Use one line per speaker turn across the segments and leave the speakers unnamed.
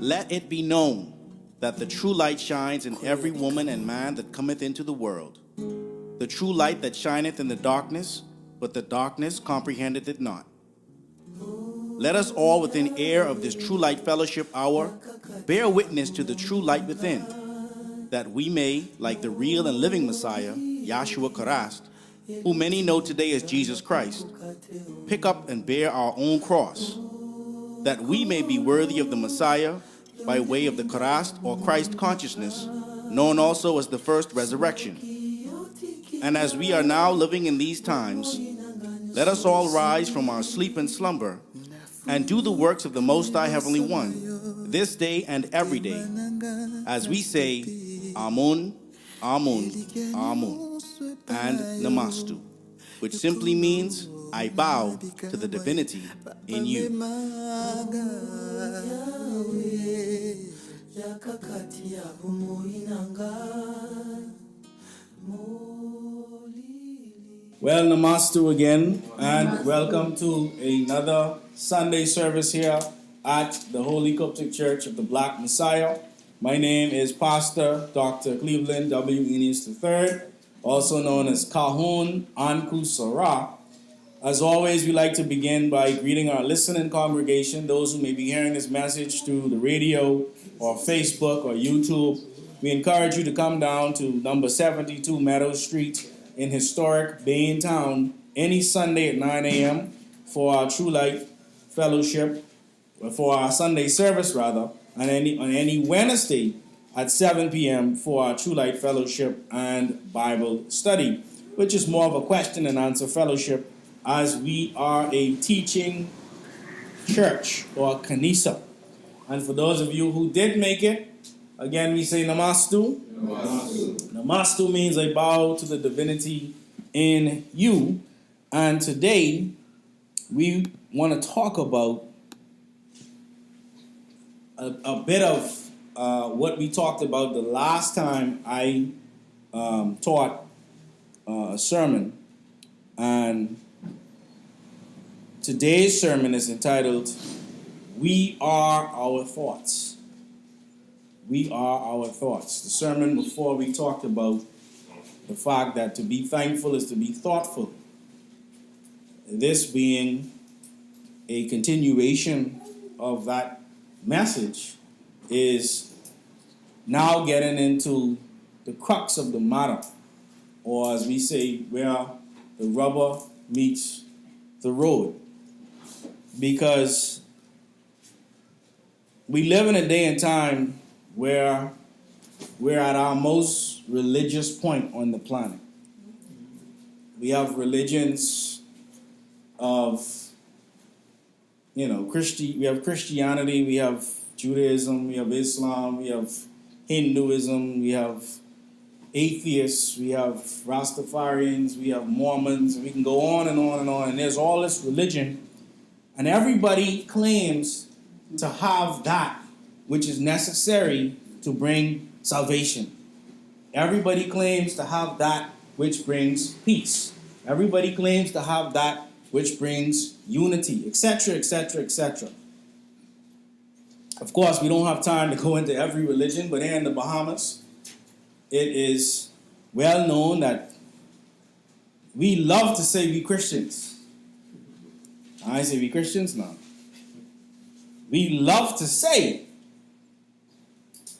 Let it be known that the true light shines in every woman and man that cometh into the world. The true light that shineth in the darkness, but the darkness comprehendeth it not. Let us all within air of this true light fellowship hour bear witness to the true light within, that we may, like the real and living Messiah, Yahshua Christ, who many know today as Jesus Christ, pick up and bear our own cross, that we may be worthy of the Messiah by way of the Christ or Christ consciousness, known also as the first resurrection. And as we are now living in these times, let us all rise from our sleep and slumber and do the works of the Most High Heavenly One, this day and every day, as we say, Amun, Amun, Amun, and Namastu, which simply means, I bow to the divinity in you. Well, Namastu again, and welcome to another Sunday service here at the Holy Qubtic Church of the Black Messiah. My name is Pastor Dr. Cleveland W. Eneas III, also known as Ka-Hun, Anku Sa Ra. As always, we like to begin by greeting our listening congregation, those who may be hearing this message through the radio or Facebook or YouTube. We encourage you to come down to number 72 Meadow Street in historic Bain Town any Sunday at 9 a.m. for our True Light Fellowship, for our Sunday service rather, and on any Wednesday at 7 p.m. for our True Light Fellowship and Bible study, which is more of a question and answer fellowship, as we are a teaching church or kanisa. And for those of you who did make it, again we say Namastu. Namastu. Namastu means I bow to the divinity in you. And today we want to talk about a bit of what we talked about the last time I taught a sermon. And today's sermon is entitled, We Are Our Thoughts. We are our thoughts. The sermon before we talked about the fact that to be thankful is to be thoughtful. This being a continuation of that message is now getting into the crux of the matter, or as we say, where the rubber meets the road. Because we live in a day and time where we're at our most religious point on the planet. We have religions of, we have Christianity, we have Judaism, we have Islam, we have Hinduism, we have atheists, we have Rastafarians, we have Mormons, and we can go on and on and on, and there's all this religion, and everybody claims to have that which is necessary to bring salvation. Everybody claims to have that which brings peace. Everybody claims to have that which brings unity, etc., etc., etc. Of course, we don't have time to go into every religion, but here in the Bahamas, it is well known that we love to say we Christians. I say we Christians now. We love to say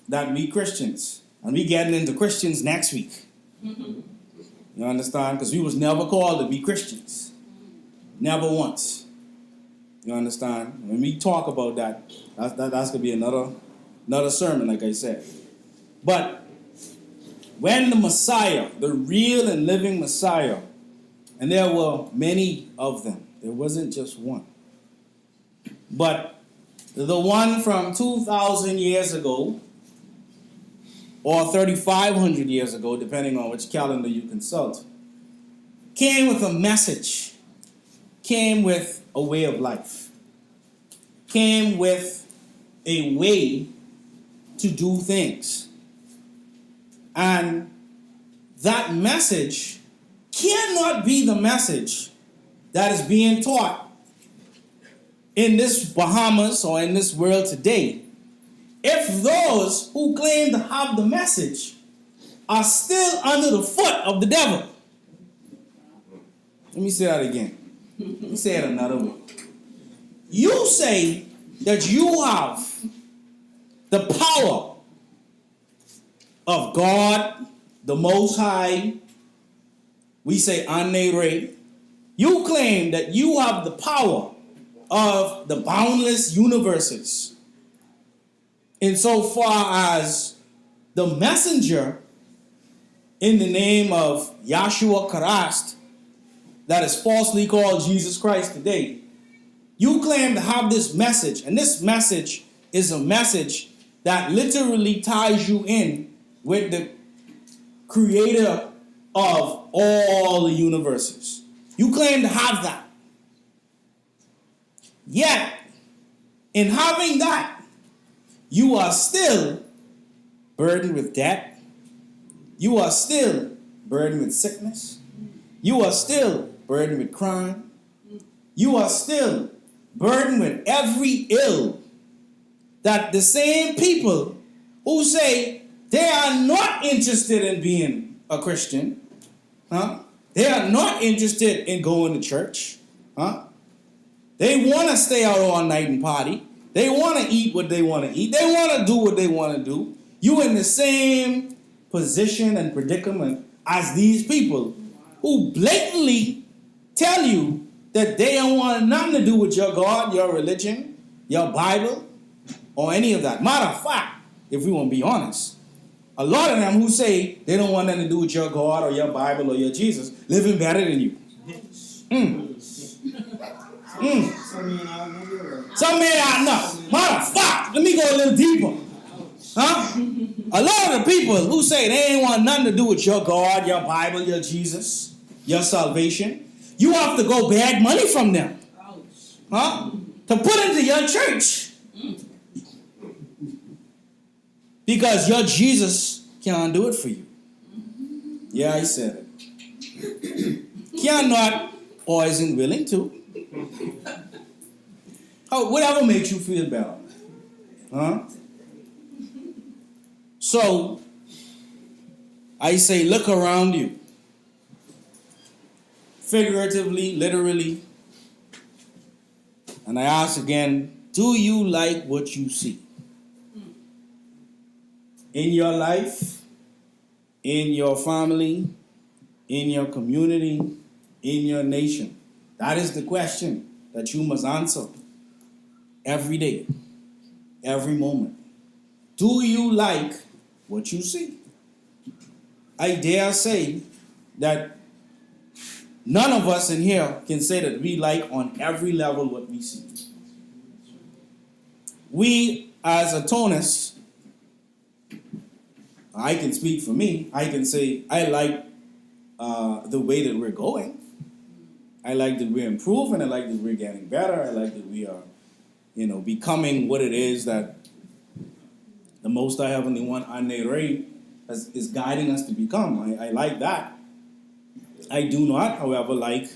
that we Christians, and we getting into Christians next week. You understand? Because we was never called to be Christians. Never once. You understand? When we talk about that's going to be another sermon, like I said. But when the Messiah, the real and living Messiah, and there were many of them, there wasn't just one, but the one from 2,000 years ago, or 3,500 years ago, depending on which calendar you consult, came with a message, came with a way of life, came with a way to do things. And that message cannot be the message that is being taught in this Bahamas or in this world today if those who claim to have the message are still under the foot of the devil. Let me say that again. Let me say it another way. You say that you have the power of God, the Most High. We say Ane. You claim that you have the power of the boundless universes. Insofar as the messenger in the name of Yahshua Christ that is falsely called Jesus Christ today, you claim to have this message, and this message is a message that literally ties you in with the creator of all the universes. You claim to have that. Yet, in having that, you are still burdened with debt. You are still burdened with sickness. You are still burdened with crime. You are still burdened with every ill that the same people who say they are not interested in being a Christian, they are not interested in going to church, they want to stay out all night and party. They want to eat what they want to eat. They want to do what they want to do. You in the same position and predicament as these people who blatantly tell you that they don't want nothing to do with your God, your religion, your Bible, or any of that. Matter of fact, if we want to be honest, a lot of them who say they don't want nothing to do with your God or your Bible or your Jesus, living better than you. Some may not know. Matter of fact, let me go a little deeper. A lot of the people who say they ain't want nothing to do with your God, your Bible, your Jesus, your salvation, you have to go beg money from them. To put into your church. Because your Jesus can't do it for you. Yeah, he said it. Cannot or isn't willing to. Whatever makes you feel better. So, I say look around you. Figuratively, literally. And I ask again, do you like what you see? In your life, in your family, in your community, in your nation? That is the question that you must answer every day, every moment. Do you like what you see? I dare say that none of us in here can say that we like on every level what we see. We, as atonists, I can speak for me. I can say I like the way that we're going. I like that we're improving. I like that we're getting better. I like that we are, becoming what it is that the Most High Heavenly One, Ane, is guiding us to become. I like that. I do not, however, like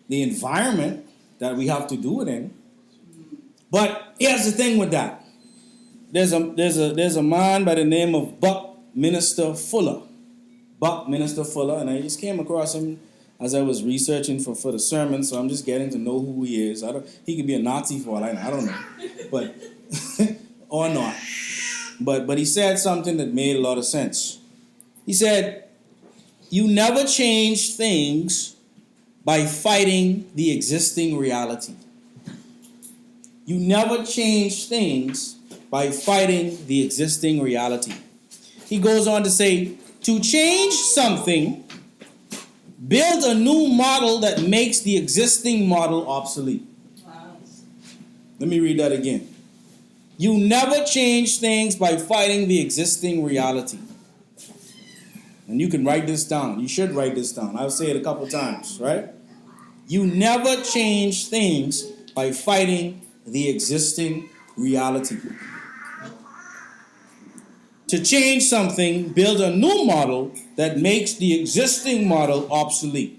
the environment that we have to do it in. But here's the thing with that. There's a man by the name of Buckminster Fuller. Buckminster Fuller, and I just came across him as I was researching for the sermon, so I'm just getting to know who he is. He could be a Nazi for all I don't know, but or not. But he said something that made a lot of sense. He said, "You never change things by fighting the existing reality. You never change things by fighting the existing reality." He goes on to say, to change something, build a new model that makes the existing model obsolete. Wow. Let me read that again. You never change things by fighting the existing reality. And you can write this down. You should write this down. I'll say it a couple times, right? You never change things by fighting the existing reality. To change something, build a new model that makes the existing model obsolete.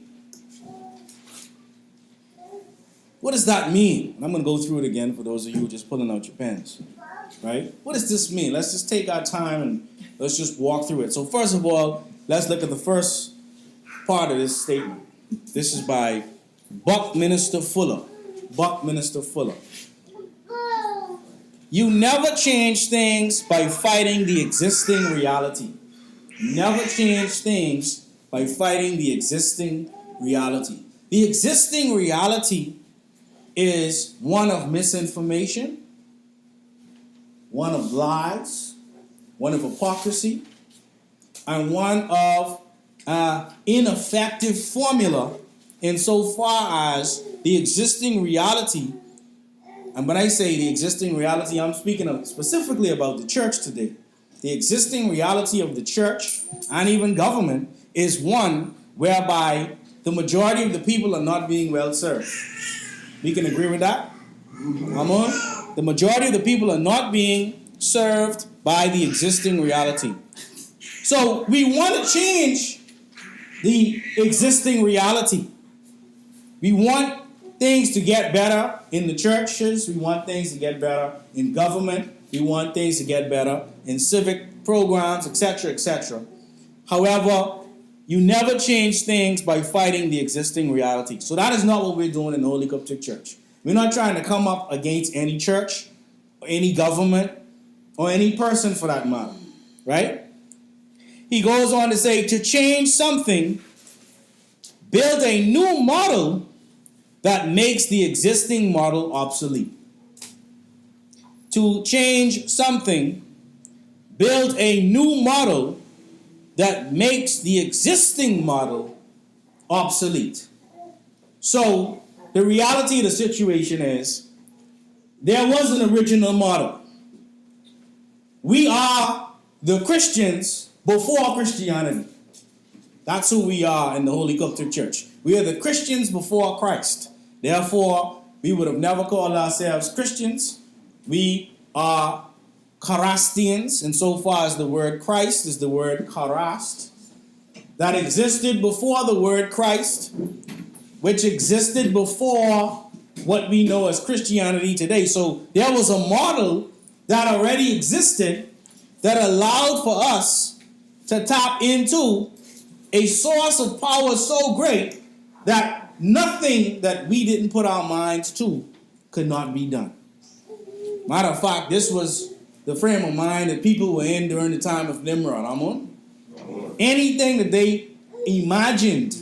What does that mean? And I'm going to go through it again for those of you just pulling out your pens. Right? What does this mean? Let's just take our time and let's just walk through it. So first of all, let's look at the first part of this statement. This is by Buckminster Fuller. Buckminster Fuller. You never change things by fighting the existing reality. Never change things by fighting the existing reality. The existing reality is one of misinformation, one of lies, one of hypocrisy, and one of ineffective formula insofar as the existing reality. And when I say the existing reality, I'm speaking specifically about the church today. The existing reality of the church and even government is one whereby the majority of the people are not being well served. We can agree with that? Come on. The majority of the people are not being served by the existing reality. So we want to change the existing reality. We want things to get better in the churches. We want things to get better in government. We want things to get better in civic programs, etc., etc. However, you never change things by fighting the existing reality. So that is not what we're doing in the Holy Qubtic Church. We're not trying to come up against any church, or any government, or any person for that matter. Right? He goes on to say, to change something, build a new model that makes the existing model obsolete. To change something, build a new model that makes the existing model obsolete. So, the reality of the situation is, there was an original model. We are the Christians before Christianity. That's who we are in the Holy Qubtic Church. We are the Christians before Christ. Therefore, we would have never called ourselves Christians. We are Charastians, insofar as the word Christ is the word charast, that existed before the word Christ, which existed before what we know as Christianity today. So there was a model that already existed that allowed for us to tap into a source of power so great that nothing that we didn't put our minds to could not be done. Matter of fact, this was the frame of mind that people were in during the time of Nimrod. Amen? Anything that they imagined,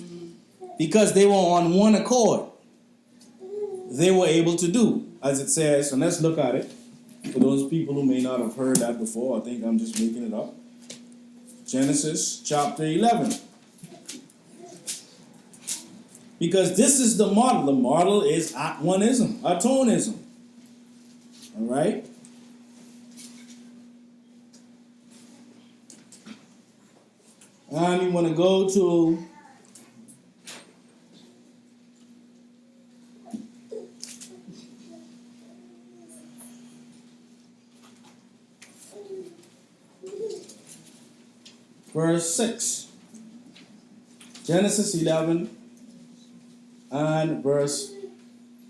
because they were on one accord, they were able to do, as it says. And let's look at it. For those people who may not have heard that before, I think I'm just making it up. Genesis chapter 11. Because this is the model. The model is at-oneism, atonism. All right? And we want to go to verse 6. Genesis 11 and verse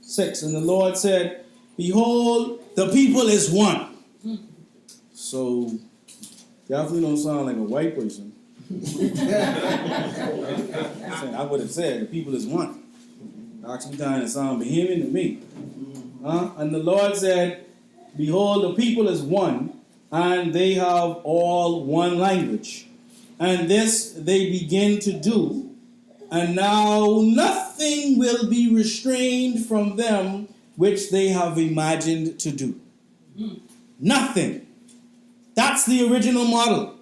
6. And the Lord said, behold, the people is one. So, definitely don't sound like a white person. I would have said the people is one. Actually kind of sound Bahamian to me. And the Lord said, behold, the people is one, and they have all one language. And this they begin to do, and now nothing will be restrained from them which they have imagined to do. Nothing. That's the original model.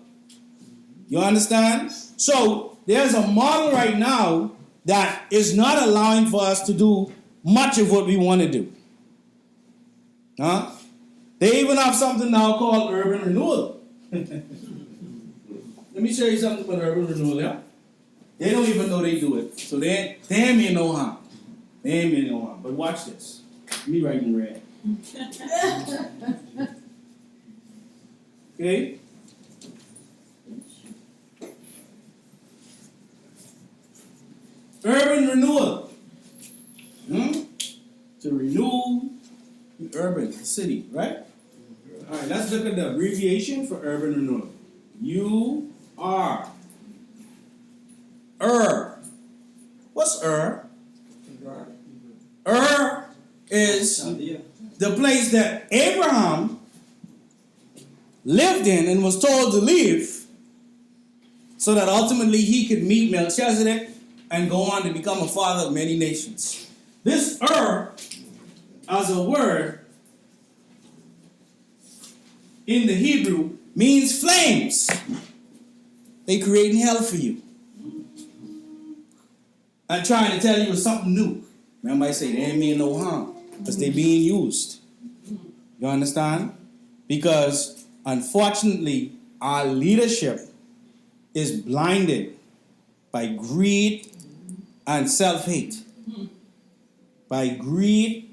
You understand? So, there's a model right now that is not allowing for us to do much of what we want to do. They even have something now called urban renewal. Let me show you something about urban renewal, yeah? They don't even know they do it. So they ain't mean no harm. They ain't mean no harm. But watch this. Me writing red. Okay? Urban renewal. To renew the urban city, right? All right, let's look at the abbreviation for urban renewal. U-R. What's is the place that Abraham lived in and was told to leave so that ultimately he could meet Melchizedek and go on to become a father of many nations. This as a word in the Hebrew means flames. They creating hell for you. I'm trying to tell you it's something new. Remember I say they ain't mean no harm because they being used. You understand? Because unfortunately our leadership is blinded by greed and self-hate. By greed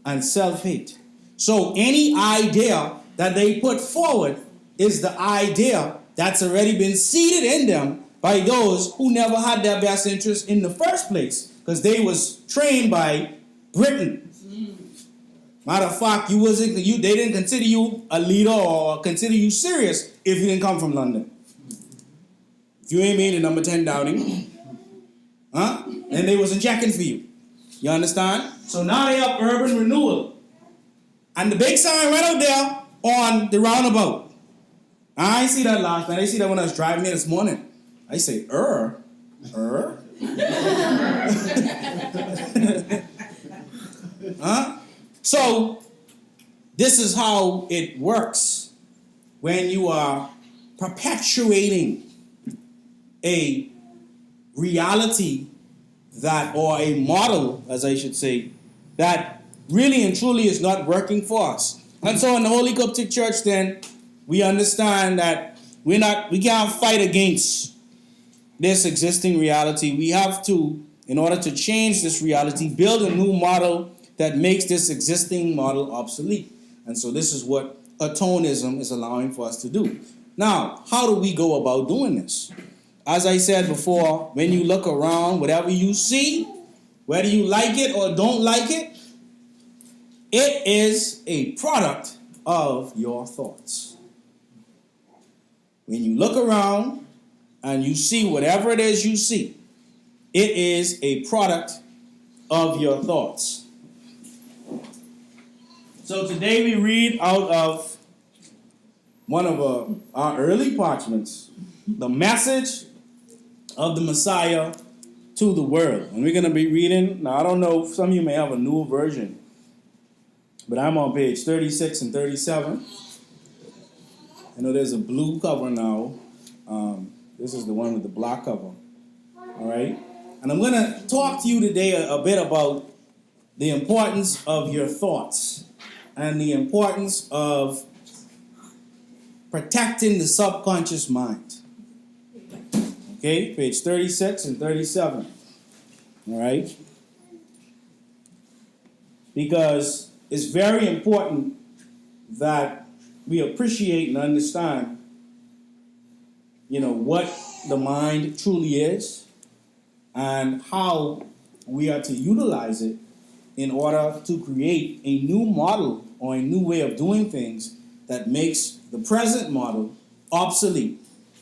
and self-hate. So any idea that they put forward is the idea that's already been seeded in them by those who never had their best interest in the first place, because they was trained by Britain. Matter of fact, they didn't consider you a leader or consider you serious if you didn't come from London. If you ain't made the number 10 Downing, then they wasn't checking for you. You understand? So now they have urban renewal. And the big sign right out there on the roundabout. I ain't see that last night. I see that when I was driving here this morning. I say, So, this is how it works when you are perpetuating a reality that, or a model, as I should say, that really and truly is not working for us. And so in the Holy Qubtic Church then, we understand that we can't fight against this existing reality. We have to, in order to change this reality, build a new model that makes this existing model obsolete. And so this is what atonism is allowing for us to do. Now, how do we go about doing this? As I said before, when you look around, whatever you see, whether you like it or don't like it, it is a product of your thoughts. When you look around and you see whatever it is you see, it is a product of your thoughts. So today we read out of one of our early parchments, the message of the Messiah to the world. And we're going to be reading, now I don't know, some of you may have a newer version, but I'm on page 36 and 37. I know there's a blue cover now. This is the one with the black cover. All right? And I'm going to talk to you today a bit about the importance of your thoughts and the importance of protecting the subconscious mind. Okay, page 36 and 37. All right? Because it's very important that we appreciate and understand, what the mind truly is and how we are to utilize it in order to create a new model or a new way of doing things that makes the present model obsolete.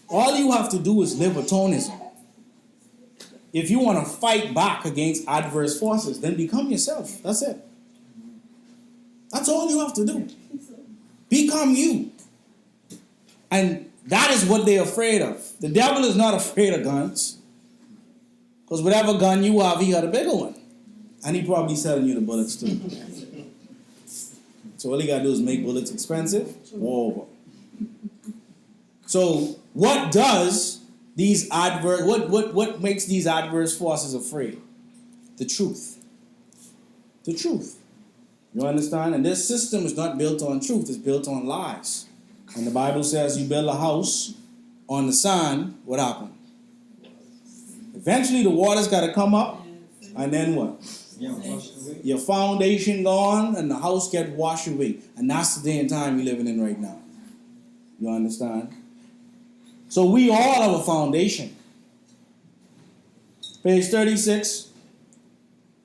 All you have to do is live atonism. If you want to fight back against adverse forces, then become yourself. That's it. That's all you have to do. Become you. And that is what they're afraid of. The devil is not afraid of guns. Because whatever gun you have, he got a bigger one. And he probably selling you the bullets too. So all you got to do is make bullets expensive. War over. So what does these what makes these adverse forces afraid? The truth. The truth. You understand? And this system is not built on truth, it's built on lies. And the Bible says you build a house on the sand, what happened? Eventually the water's got to come up, and then what? Your foundation gone, and the house get washed away. And that's the day and time we're living in right now. You understand? So we all have a foundation. Page 36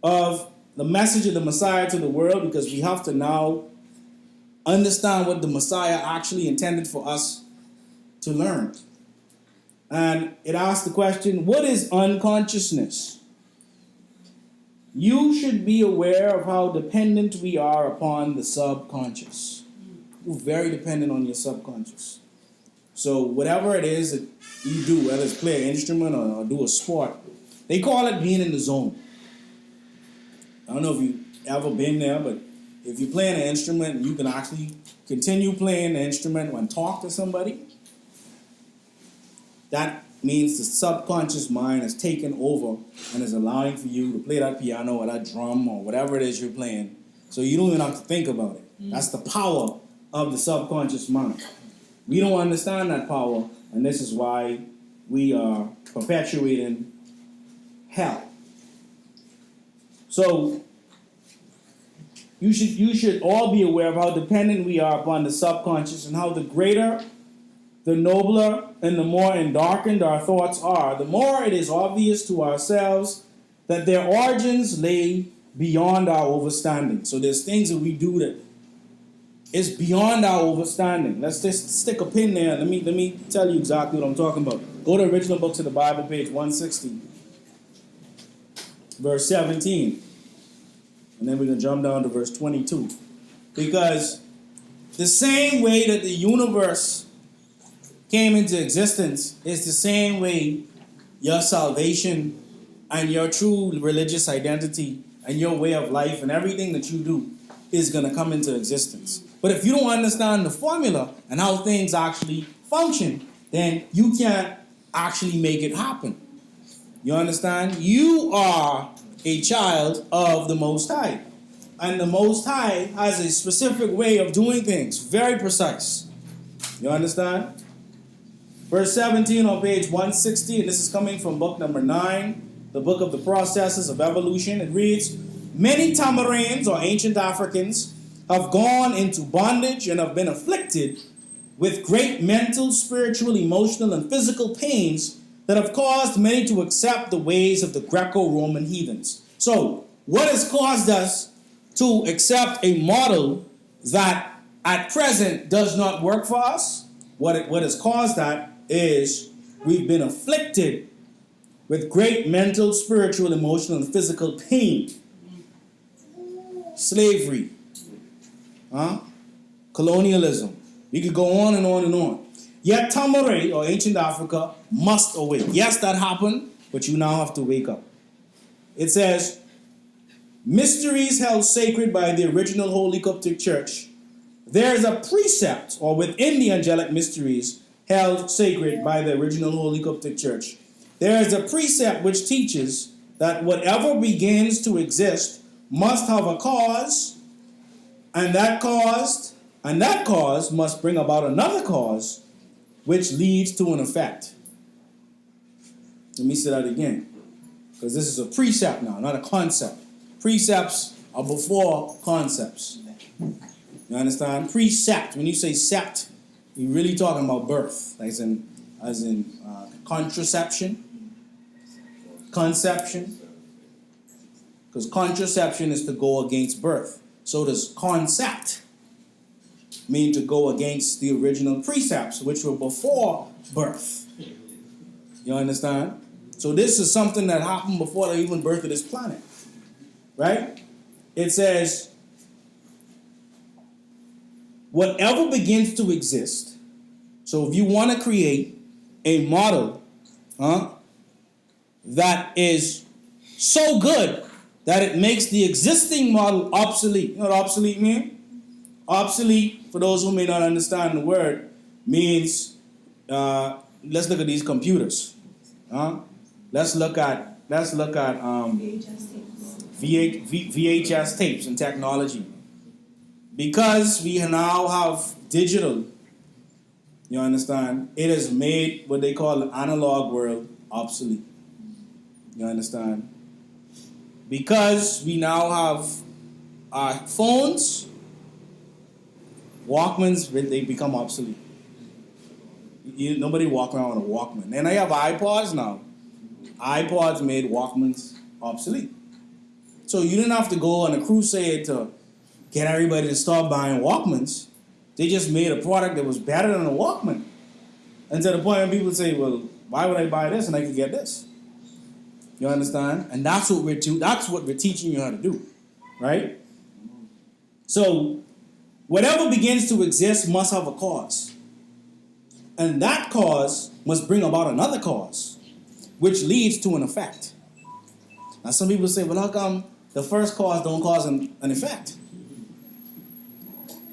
of the message of the Messiah to the world, because we have to now understand what the Messiah actually intended for us to learn. And it asks the question, what is unconsciousness? You should be aware of how dependent we are upon the subconscious. You're very dependent on your subconscious. So whatever it is that you do, whether it's play an instrument or do a sport, they call it being in the zone. I don't know if you've ever been there, but if you're playing an instrument and you can actually continue playing the instrument and talk to somebody, that means the subconscious mind is taking over and is allowing for you to play that piano or that drum or whatever it is you're playing. So you don't even have to think about it. That's the power of the subconscious mind. We don't understand that power, and this is why we are perpetuating hell. So you should all be aware of how dependent we are upon the subconscious and how the greater, the nobler, and the more endarkened our thoughts are, the more it is obvious to ourselves that their origins lay beyond our understanding. So there's things that we do that is beyond our understanding. Let's just stick a pin there. Let me tell you exactly what I'm talking about. Go to Original Books of the Bible, page 160, verse 17. And then we're going to jump down to verse 22. Because the same way that the universe came into existence is the same way your salvation and your true religious identity and your way of life and everything that you do is going to come into existence. But if you don't understand the formula and how things actually function, then you can't actually make it happen. You understand? You are a child of the Most High. And the Most High has a specific way of doing things, very precise. You understand? Verse 17 on page 160, and this is coming from book number 9, the book of the processes of evolution. It reads, many Tamarins, or ancient Africans, have gone into bondage and have been afflicted with great mental, spiritual, emotional, and physical pains that have caused many to accept the ways of the Greco-Roman heathens. So, what has caused us to accept a model that at present does not work for us? What has caused that is we've been afflicted with great mental, spiritual, emotional, and physical pain. Slavery. Colonialism. We could go on and on and on. Yet Tamare, or ancient Africa, must awake. Yes, that happened, but you now have to wake up. It says, mysteries held sacred by the original Holy Qubtic Church. There is a precept, or within the angelic mysteries held sacred by the original Holy Qubtic Church, there is a precept which teaches that whatever begins to exist must have a cause, and that cause must bring about another cause, which leads to an effect. Let me say that again, because this is a precept now, not a concept. Precepts are before concepts. You understand? Precept. When you say sept, you're really talking about birth, as in contraception, conception. Because contraception is to go against birth. So does concept mean to go against the original precepts, which were before birth. You understand? So this is something that happened before the even birth of this planet. Right? It says, whatever begins to exist. So if you want to create a model that is so good that it makes the existing model obsolete. You know what obsolete means? Obsolete, for those who may not understand the word, means, let's look at these computers. Let's look at VHS tapes and technology. Because we now have digital, you understand, it has made what they call the analog world obsolete. You understand? Because we now have our phones, Walkmans, they become obsolete. Nobody walk around with a Walkman. And I have iPods now. iPods made Walkmans obsolete. So you didn't have to go on a crusade to get everybody to stop buying Walkmans. They just made a product that was better than a Walkman. And to the point where people say, well, why would I buy this and I could get this? You understand? And that's what we're teaching you how to do. Right? So, whatever begins to exist must have a cause. And that cause must bring about another cause, which leads to an effect. Now, some people say, well, how come the first cause don't cause an effect?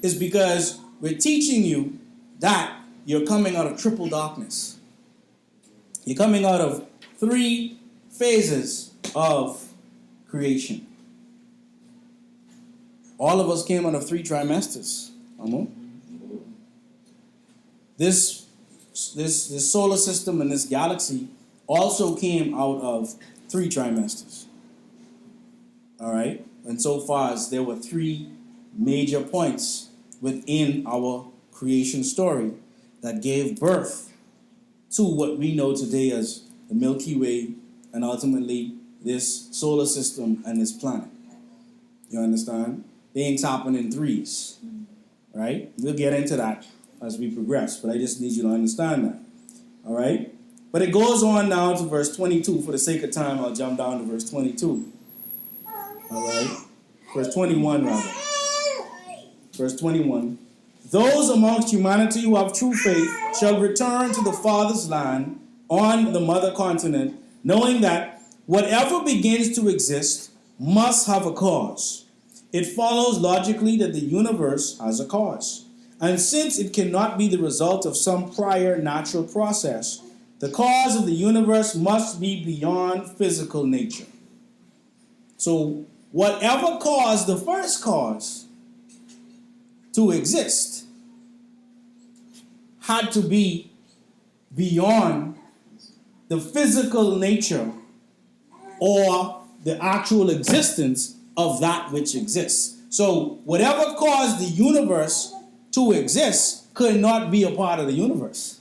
It's because we're teaching you that you're coming out of triple darkness. You're coming out of 3 phases of creation. All of us came out of 3 trimesters. This solar system and this galaxy also came out of 3 trimesters. All right? And so far as there were 3 major points within our creation story that gave birth to what we know today as the Milky Way and ultimately this solar system and this planet. You understand? Things happen in 3s. Right? We'll get into that as we progress, but I just need you to understand that. All right? But it goes on now to verse 22. For the sake of time, I'll jump down to verse 22. All right? Verse 21, rather. Verse 21. Those amongst humanity who have true faith shall return to the Father's land on the mother continent, knowing that whatever begins to exist must have a cause. It follows logically that the universe has a cause. And since it cannot be the result of some prior natural process, the cause of the universe must be beyond physical nature. So, whatever caused the first cause to exist had to be beyond the physical nature or the actual existence of that which exists. So, whatever caused the universe to exist could not be a part of the universe.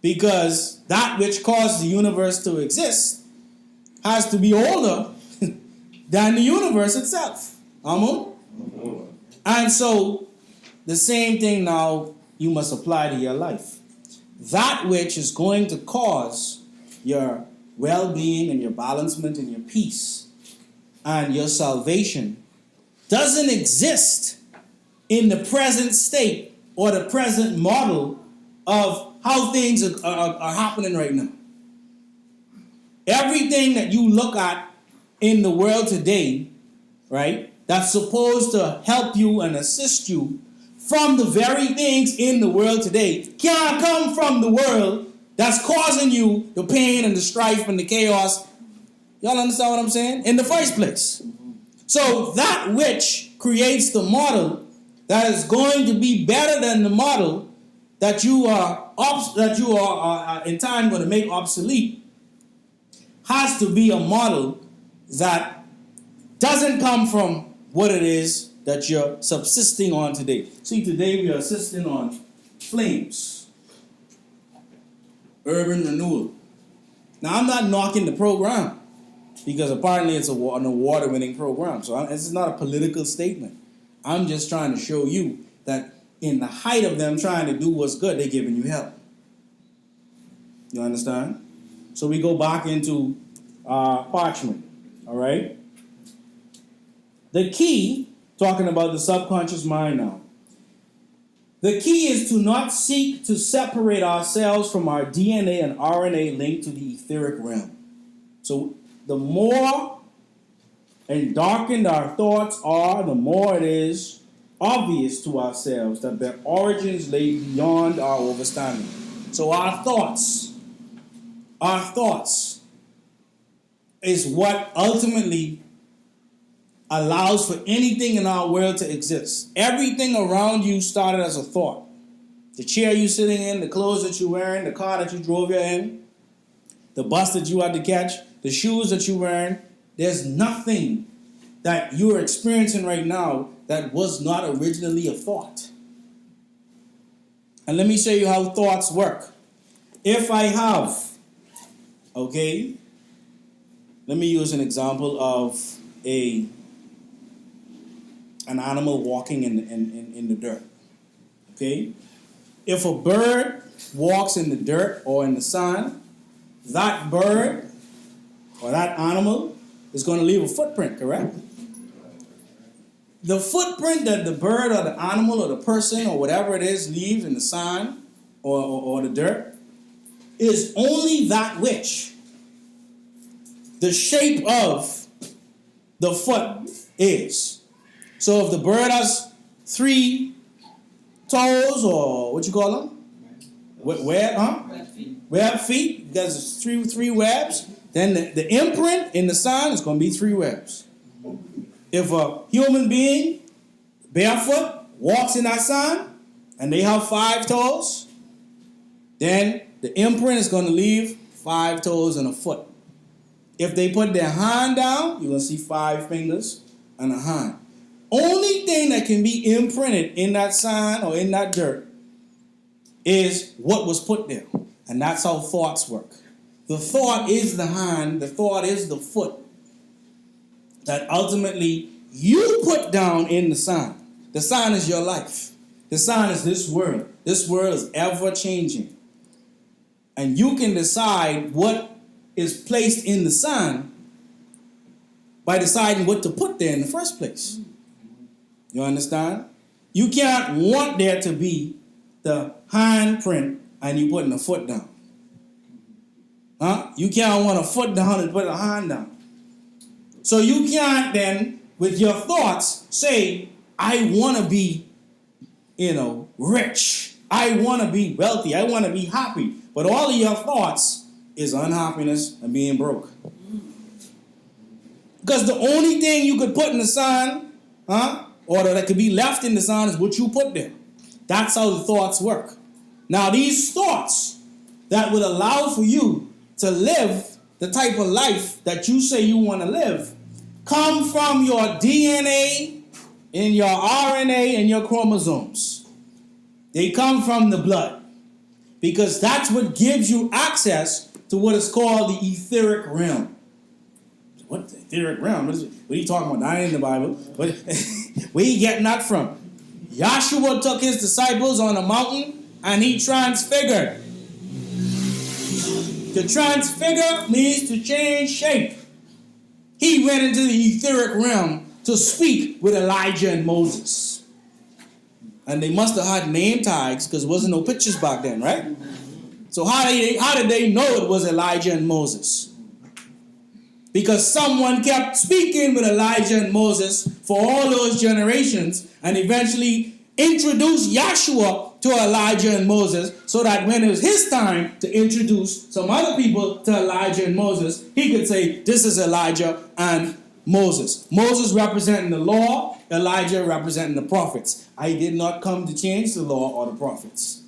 Because that which caused the universe to exist has to be older than the universe itself. Amen? And so, the same thing now you must apply to your life. That which is going to cause your well-being and your balancement and your peace and your salvation doesn't exist in the present state or the present model of how things are happening right now. Everything that you look at in the world today, right, that's supposed to help you and assist you from the very things in the world today can't come from the world that's causing you the pain and the strife and the chaos. Y'all understand what I'm saying? In the first place. So that which creates the model that is going to be better than the model that you are in time going to make obsolete has to be a model that doesn't come from what it is that you're subsisting on today. See, today we are subsisting on flames, urban renewal. Now, I'm not knocking the program because apparently it's an award-winning program. So this is not a political statement. I'm just trying to show you that in the height of them trying to do what's good, they're giving you help. You understand? So we go back into parchment. All right? The key, talking about the subconscious mind now. The key is to not seek to separate ourselves from our DNA and RNA linked to the etheric realm. So the more and darkened our thoughts are, the more it is obvious to ourselves that their origins lay beyond our understanding. So our thoughts is what ultimately allows for anything in our world to exist. Everything around you started as a thought. The chair you're sitting in, the clothes that you're wearing, the car that you drove here in, the bus that you had to catch, the shoes that you're wearing. There's nothing that you're experiencing right now that was not originally a thought. And let me show you how thoughts work. If I have, okay, let me use an example of a an animal walking in the dirt. Okay? If a bird walks in the dirt or in the sand, that bird or that animal is going to leave a footprint, correct? The footprint that the bird or the animal or the person or whatever it is leaves in the sand or the dirt is only that which the shape of the foot is. So if the bird has 3 toes, or what you call them? Web feet, because it's three webs, then the imprint in the sand is going to be 3 webs. If a human being, barefoot, walks in that sand, and they have 5 toes, then the imprint is going to leave 5 toes and a foot. If they put their hand down, you're going to see 5 fingers and a hand. Only thing that can be imprinted in that sand or in that dirt is what was put there. And that's how thoughts work. The thought is the hand, the thought is the foot that ultimately you put down in the sand. The sand is your life. The sand is this world. This world is ever changing. And you can decide what is placed in the sand by deciding what to put there in the first place. You understand? You can't want there to be the handprint and you putting a foot down. You can't want a foot down and put a hand down. So you can't then, with your thoughts, say, I want to be, rich. I want to be wealthy. I want to be happy. But all of your thoughts is unhappiness and being broke. Because the only thing you could put in the sand, or that could be left in the sand is what you put there. That's how the thoughts work. Now, these thoughts that would allow for you to live the type of life that you say you want to live come from your DNA, in your RNA, and your chromosomes. They come from the blood. Because that's what gives you access to what is called the etheric realm. What the etheric realm? What are you talking about? That ain't in the Bible. Where you getting that from? Yahshua took his disciples on a mountain and he transfigured. To transfigure means to change shape. He went into the etheric realm to speak with Elijah and Moses. And they must have had name tags because there wasn't no pictures back then, right? So how did they know it was Elijah and Moses? Because someone kept speaking with Elijah and Moses for all those generations and eventually introduced Yahshua to Elijah and Moses so that when it was his time to introduce some other people to Elijah and Moses, he could say, this is Elijah and Moses. Moses representing the law, Elijah representing the prophets. I did not come to change the law or the prophets,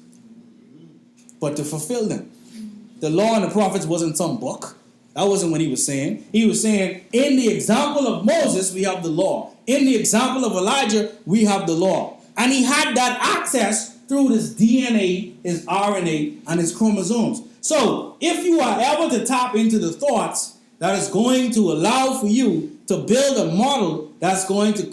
but to fulfill them. The law and the prophets wasn't some book. That wasn't what he was saying. He was saying, in the example of Moses, we have the law. In the example of Elijah, we have the law. And he had that access through his DNA, his RNA, and his chromosomes. So, if you are able to tap into the thoughts that is going to allow for you to build a model that's going to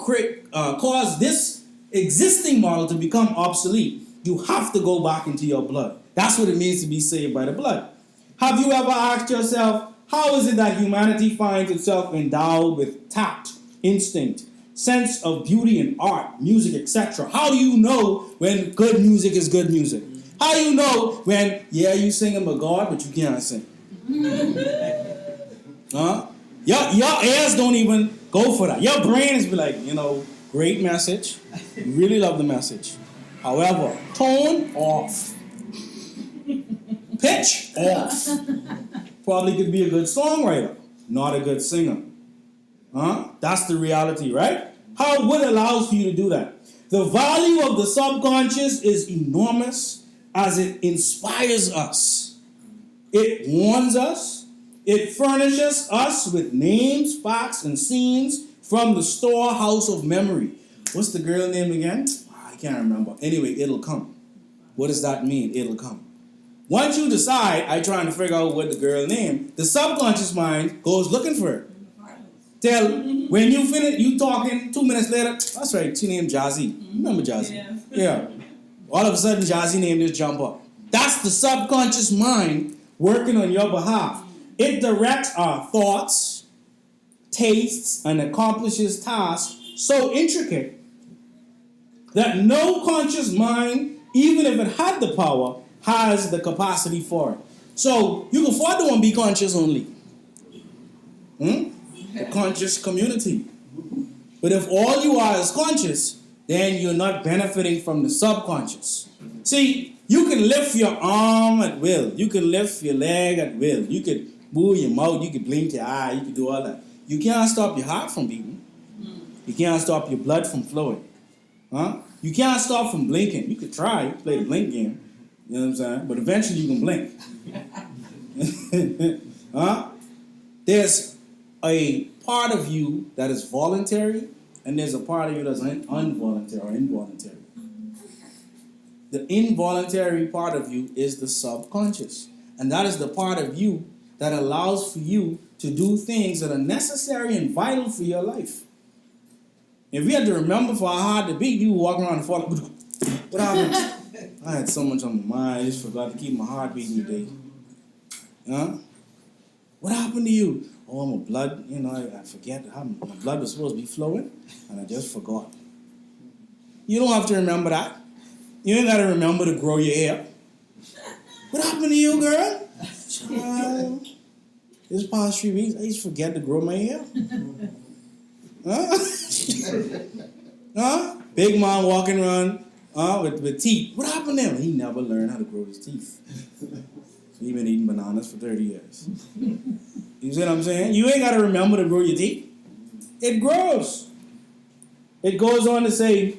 cause this existing model to become obsolete, you have to go back into your blood. That's what it means to be saved by the blood. Have you ever asked yourself, how is it that humanity finds itself endowed with tact, instinct, sense of beauty and art, music, etc.? How do you know when good music is good music? How do you know when, you singing about God, but you can't sing? Your ears don't even go for that. Your brain is be like, great message. Really love the message. However, tone off. Pitch off. Probably could be a good songwriter, not a good singer. That's the reality, right? What allows for you to do that? The value of the subconscious is enormous as it inspires us. It warns us. It furnishes us with names, facts, and scenes from the storehouse of memory. What's the girl name again? I can't remember. Anyway, it'll come. What does that mean? It'll come. Once you decide, I'm trying to figure out what the girl name, the subconscious mind goes looking for it. When you finish, you talking 2 minutes later, that's right, she named Jazzy. Remember Jazzy? Yeah. All of a sudden, Jazzy name just jump up. That's the subconscious mind working on your behalf. It directs our thoughts, tastes, and accomplishes tasks so intricate that no conscious mind, even if it had the power, has the capacity for it. So you can afford to want to be conscious only. The conscious community. But if all you are is conscious, then you're not benefiting from the subconscious. See, you can lift your arm at will. You can lift your leg at will. You can move your mouth. You can blink your eye. You can do all that. You can't stop your heart from beating. You can't stop your blood from flowing. You can't stop from blinking. You could try, play the blink game. You know what I'm saying? But eventually you can blink. There's a part of you that is voluntary, and there's a part of you that's involuntary or involuntary. The involuntary part of you is the subconscious. And that is the part of you that allows for you to do things that are necessary and vital for your life. If we had to remember for our heart to beat, you walk around and fall. What happened? I had so much on my mind, I just forgot to keep my heart beating today. What happened to you? Oh, my blood, I forget how my blood was supposed to be flowing, and I just forgot. You don't have to remember that. You ain't got to remember to grow your hair. What happened to you, girl? Child, this past 3 weeks, I used to forget to grow my hair. Big man walking around with teeth. What happened to him? He never learned how to grow his teeth. So he been eating bananas for 30 years. You see what I'm saying? You ain't got to remember to grow your teeth. It grows. It goes on to say,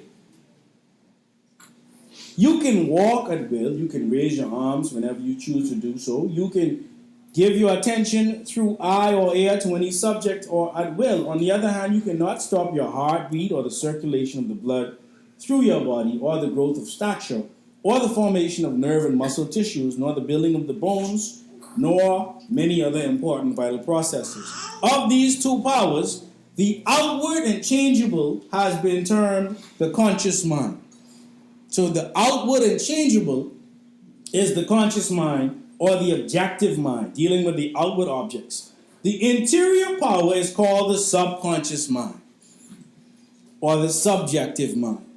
you can walk at will. You can raise your arms whenever you choose to do so. You can give your attention through eye or ear to any subject or at will. On the other hand, you cannot stop your heartbeat or the circulation of the blood through your body, or the growth of stature, or the formation of nerve and muscle tissues, nor the building of the bones, nor many other important vital processes. Of these two powers, the outward and changeable has been termed the conscious mind. So the outward and changeable is the conscious mind, or the objective mind, dealing with the outward objects. The interior power is called the subconscious mind, or the subjective mind.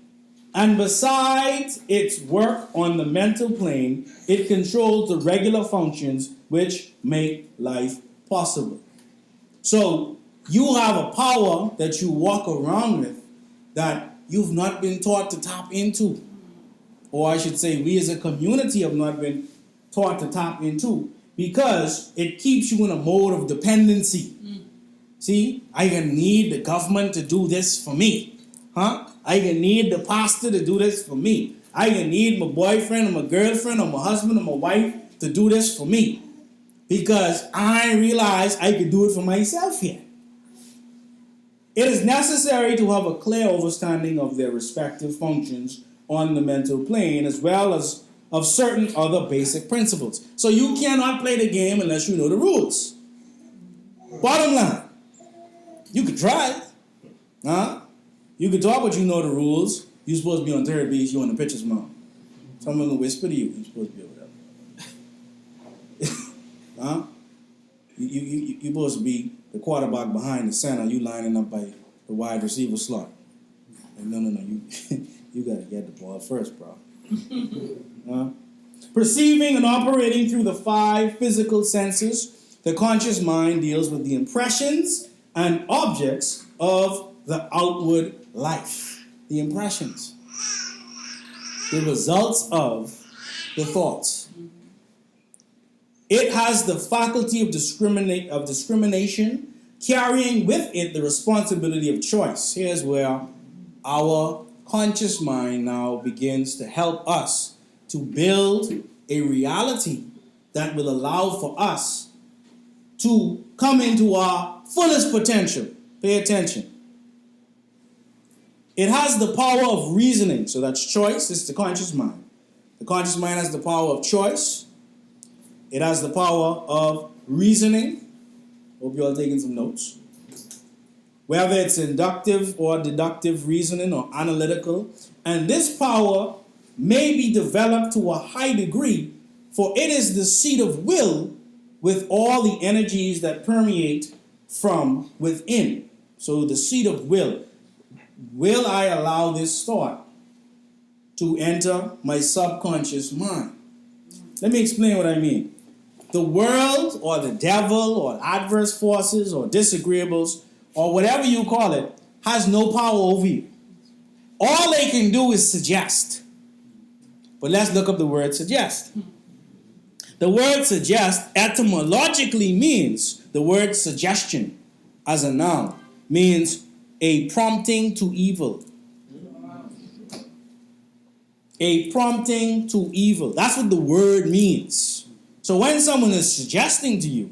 And besides its work on the mental plane, it controls the regular functions which make life possible. So you have a power that you walk around with that you've not been taught to tap into. Or I should say, we as a community have not been taught to tap into, because it keeps you in a mode of dependency. See, I can need the government to do this for me. I can need the pastor to do this for me. I can need my boyfriend or my girlfriend or my husband or my wife to do this for me, because I realize I could do it for myself yet. It is necessary to have a clear understanding of their respective functions on the mental plane, as well as of certain other basic principles. So you cannot play the game unless you know the rules. Bottom line, you could try. You could talk, but you know the rules. You're supposed to be on third base, you're on the pitcher's mound. Someone will whisper to you, you're supposed to be over there. You're supposed to be the quarterback behind the center, you lining up by the wide receiver slot. Like, no, you got to get the ball first, bro. Perceiving and operating through the 5 physical senses, the conscious mind deals with the impressions and objects of the outward life. The impressions. The results of the thoughts. It has the faculty of discrimination, carrying with it the responsibility of choice. Here's where our conscious mind now begins to help us to build a reality that will allow for us to come into our fullest potential. Pay attention. It has the power of reasoning, so that's choice. It's the conscious mind. The conscious mind has the power of choice. It has the power of reasoning. Hope you all taking some notes. whether it's inductive or deductive reasoning or analytical. And this power may be developed to a high degree, for it is the seat of will with all the energies that permeate from within. So the seat of will. Will I allow this thought to enter my subconscious mind? Let me explain what I mean. The world or the devil or adverse forces or disagreeables or whatever you call it has no power over you. All they can do is suggest. But let's look up the word suggest. The word suggest etymologically means, the word suggestion as a noun means a prompting to evil. A prompting to evil. That's what the word means. So when someone is suggesting to you,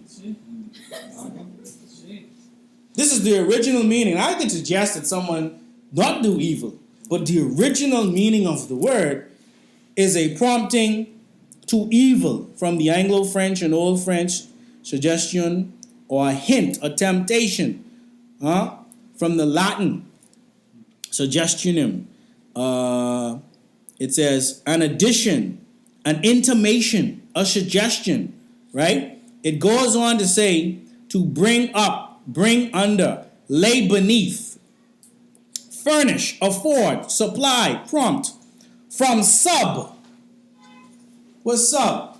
this is the original meaning. I can suggest that someone not do evil, but the original meaning of the word is a prompting to evil, from the Anglo-French and Old French suggestion or a hint, a temptation. From the Latin suggestionem. It says an addition, an intimation, a suggestion, right? It goes on to say to bring up, bring under, lay beneath, furnish, afford, supply, prompt. From sub. What's sub?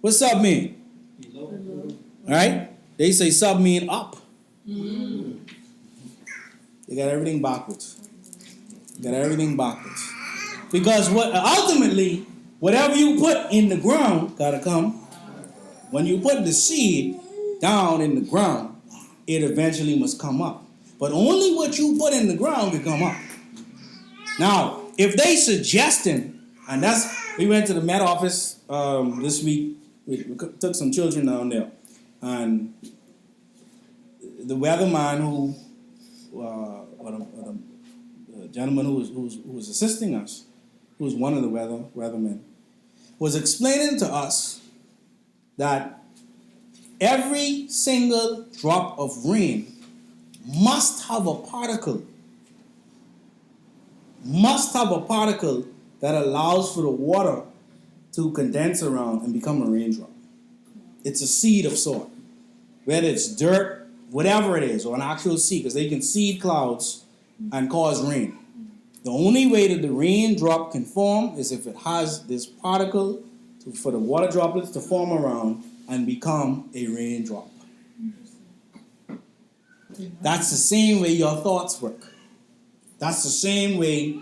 What's sub mean? Right? They say sub mean up. They got everything backwards. Because ultimately, whatever you put in the ground gotta come. When you put the seed down in the ground, it eventually must come up. But only what you put in the ground can come up. Now, if they suggesting, and we went to the Met office this week. We took some children down there, and the weatherman the gentleman who was assisting us, who was one of the weathermen, was explaining to us that every single drop of rain must have a particle that allows for the water to condense around and become a raindrop. It's a seed of sort. Whether it's dirt, whatever it is, or an actual seed, because they can seed clouds and cause rain. The only way that the raindrop can form is if it has this particle for the water droplets to form around and become a raindrop. That's the same way your thoughts work. That's the same way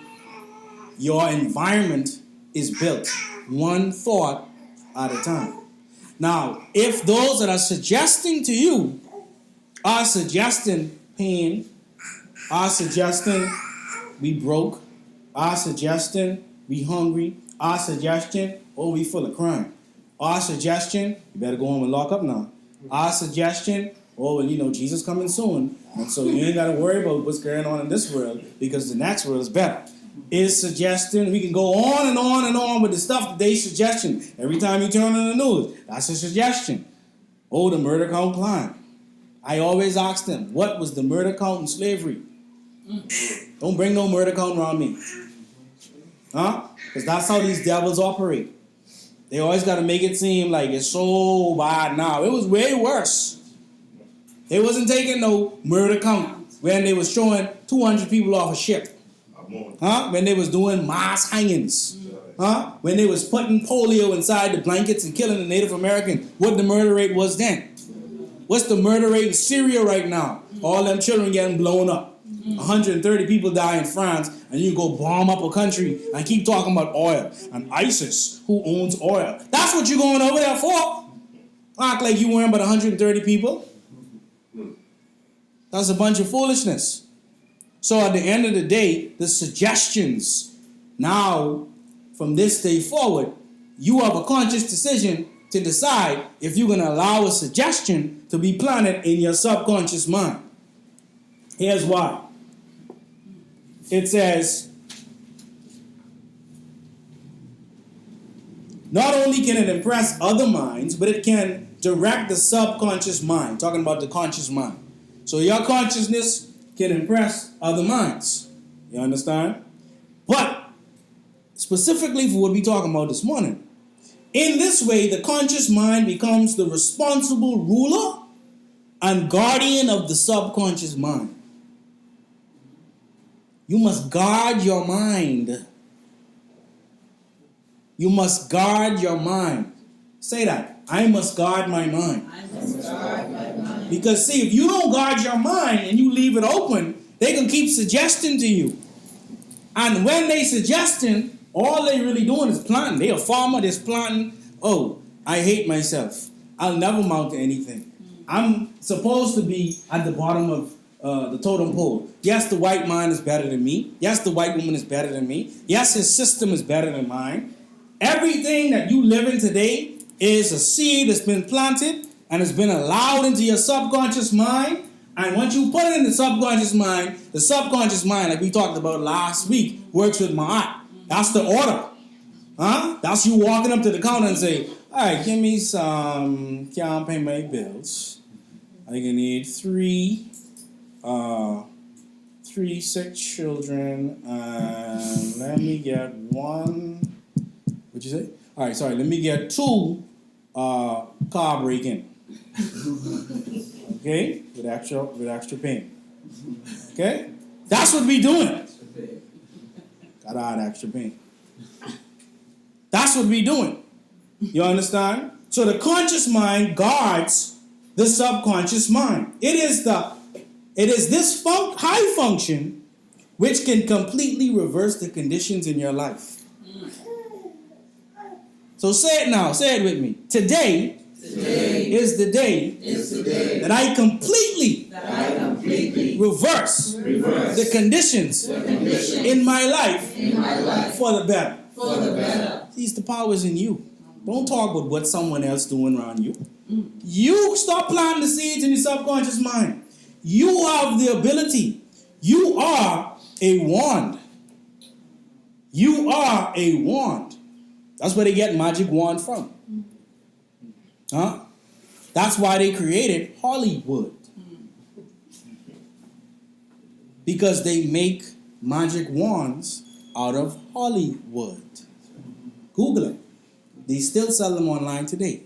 your environment is built, one thought at a time. Now, if those that are suggesting to you are suggesting pain, are suggesting we broke, are suggesting we hungry, are suggesting, oh, we full of crime, our suggestion, you better go home and lock up now, our suggestion, oh, well, Jesus coming soon, and so you ain't got to worry about what's going on in this world because the next world is better. Is suggesting, we can go on and on and on with the stuff that they suggestion. Every time you turn on the news, that's a suggestion. Oh, the murder count climbed. I always ask them, what was the murder count in slavery? Don't bring no murder count around me. Because that's how these devils operate. They always got to make it seem like it's so bad now. It was way worse. They wasn't taking no murder count when they was showing 200 people off a ship. When they was doing mass hangings. When they was putting polio inside the blankets and killing the Native Americans. What the murder rate was then. What's the murder rate in Syria right now? All them children getting blown up. 130 people die in France, and you go bomb up a country and keep talking about oil. And ISIS, who owns oil. That's what you're going over there for. Act like you weren't but 130 people. That's a bunch of foolishness. So at the end of the day, the suggestions now, from this day forward, you have a conscious decision to decide if you're going to allow a suggestion to be planted in your subconscious mind. Here's why. It says, not only can it impress other minds, but it can direct the subconscious mind. Talking about the conscious mind. So your consciousness can impress other minds. You understand? But specifically for what we're talking about this morning, in this way, the conscious mind becomes the responsible ruler and guardian of the subconscious mind. You must guard your mind. You must guard your mind. Say that. I must guard my mind.
I must guard my mind.
Because see, if you don't guard your mind and you leave it open, they can keep suggesting to you. And when they suggesting, all they really doing is planting. They a farmer that's planting, oh, I hate myself. I'll never amount to anything. I'm supposed to be at the bottom of the totem pole. Yes, the white man is better than me. Yes, the white woman is better than me. Yes, his system is better than mine. Everything that you live in today is a seed that's been planted and has been allowed into your subconscious mind. And once you put it in the subconscious mind, like we talked about last week, works with Ma'at. That's the order. Huh? That's you walking up to the counter and say, all right, give me some, can't pay my bills. I think I need three sick children, and let me get one, what'd you say? All right, sorry, let me get 2 car break-in. Okay, with extra pain. Okay, that's what we doing. Gotta add extra pain. That's what we doing. You understand? So the conscious mind guards the subconscious mind. It is this high function which can completely reverse the conditions in your life. So say it now. Say it with me. Today is the day that I completely reverse the conditions in my life for the better. See, the power is in you. Don't talk about what someone else doing around you. You stop planting the seeds in your subconscious mind. You have the ability. You are a wand. You are a wand. That's where they get magic wand from. Huh? That's why they created Hollywood. Because they make magic wands out of Hollywood. Google it. They still sell them online today.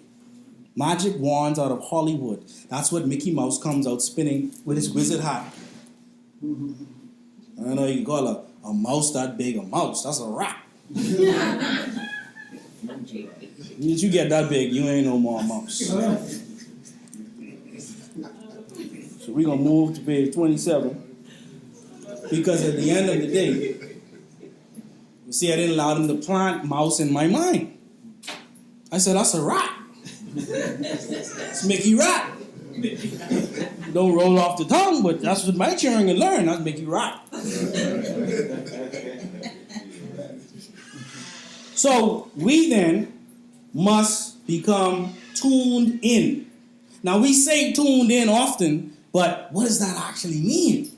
Magic wands out of Hollywood. That's what Mickey Mouse comes out spinning with his wizard hat. I don't know, you can call a mouse that big a mouse. That's a rat. Once you get that big, you ain't no more mouse. So we're going to move to page 27. Because at the end of the day, you see, I didn't allow them to plant mouse in my mind. I said, that's a rat. It's Mickey Rat. Don't roll off the tongue, but that's what my children can learn. That's Mickey Rat. So we then must become tuned in. Now we say tuned in often, but what does that actually mean?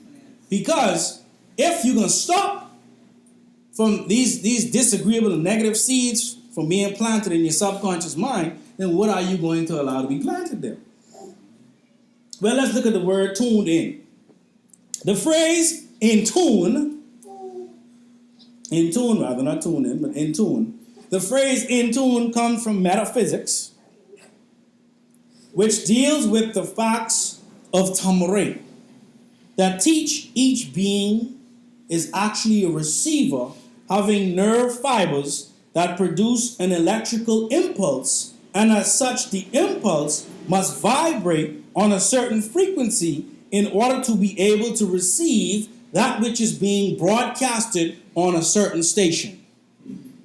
Because if you're going to stop from these disagreeable and negative seeds from being planted in your subconscious mind, then what are you going to allow to be planted there? Well, let's look at the word tuned in. The phrase in tune, rather, not tune in, but in tune. The phrase in tune comes from metaphysics, which deals with the facts of Tamre, that teach each being is actually a receiver having nerve fibers that produce an electrical impulse, and as such the impulse must vibrate on a certain frequency in order to be able to receive that which is being broadcasted on a certain station.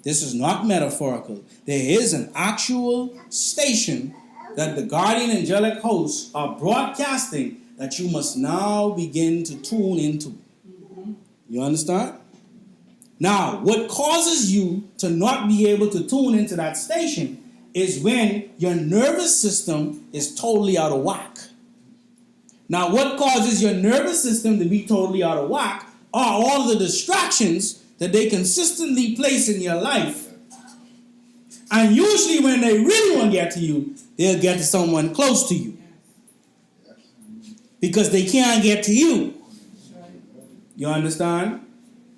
This is not metaphorical. There is an actual station that the guardian angelic hosts are broadcasting that you must now begin to tune into. You understand? Now, what causes you to not be able to tune into that station is when your nervous system is totally out of whack. Now, what causes your nervous system to be totally out of whack are all the distractions that they consistently place in your life. And usually when they really want to get to you, they'll get to someone close to you. Because they can't get to you. You understand?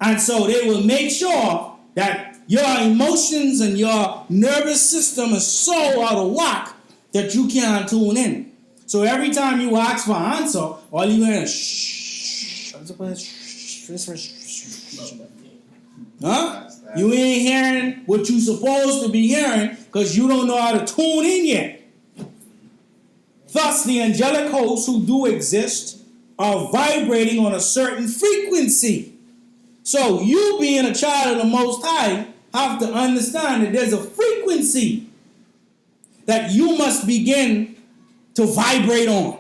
And so they will make sure that your emotions and your nervous system is so out of whack that you can't tune in. So every time you ask for an answer, all you hear is shh. Huh? You ain't hearing what you supposed to be hearing because you don't know how to tune in yet. Thus, the angelic hosts who do exist are vibrating on a certain frequency. So you being a child of the Most High have to understand that there's a frequency that you must begin to vibrate on.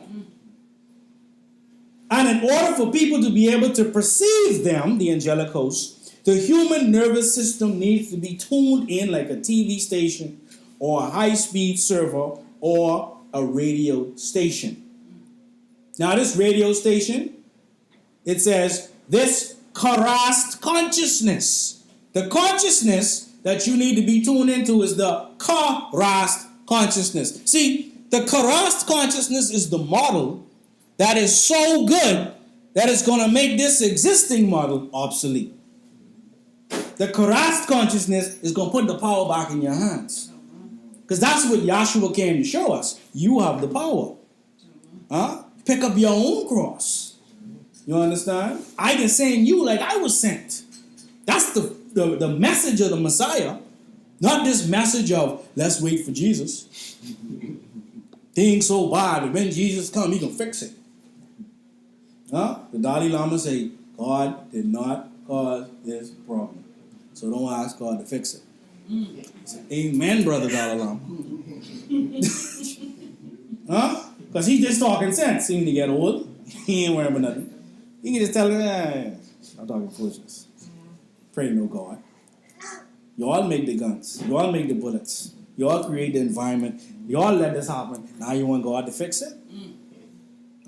And in order for people to be able to perceive them, the angelic hosts, the human nervous system needs to be tuned in like a TV station or a high-speed server or a radio station. Now this radio station, it says this Karast consciousness. The consciousness that you need to be tuned into is the Karast consciousness. See, the Karast consciousness is the model that is so good that it's going to make this existing model obsolete. The Karast consciousness is going to put the power back in your hands. Because that's what Yahshua came to show us. You have the power. Huh? Pick up your own cross. You understand? I can send you like I was sent. That's the message of the Messiah. Not this message of, let's wait for Jesus. Things so bad that when Jesus comes, he can fix it. Huh? The Dalai Lama say, God did not cause this problem. So don't ask God to fix it. Say, amen, brother Dalai Lama. Huh? Because he's just talking sense. Seeing to get old, he ain't worrying about nothing. You can just tell him, I'm talking foolishness. Pray to no God. You all make the guns. You all make the bullets. You all create the environment. You all let this happen. Now you want God to fix it?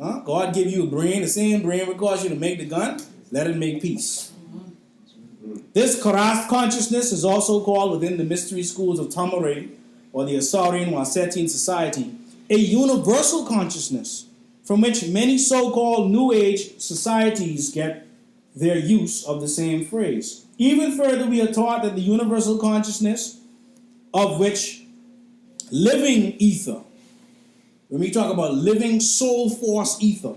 Huh? God give you a brain, the same brain will cause you to make the gun. Let it make peace. This Karast consciousness is also called within the mystery schools of Tamaray or the Asarian or Ascetian society a universal consciousness from which many so-called New Age societies get their use of the same phrase. Even further, we are taught that the universal consciousness of which living ether, when we talk about living soul force ether,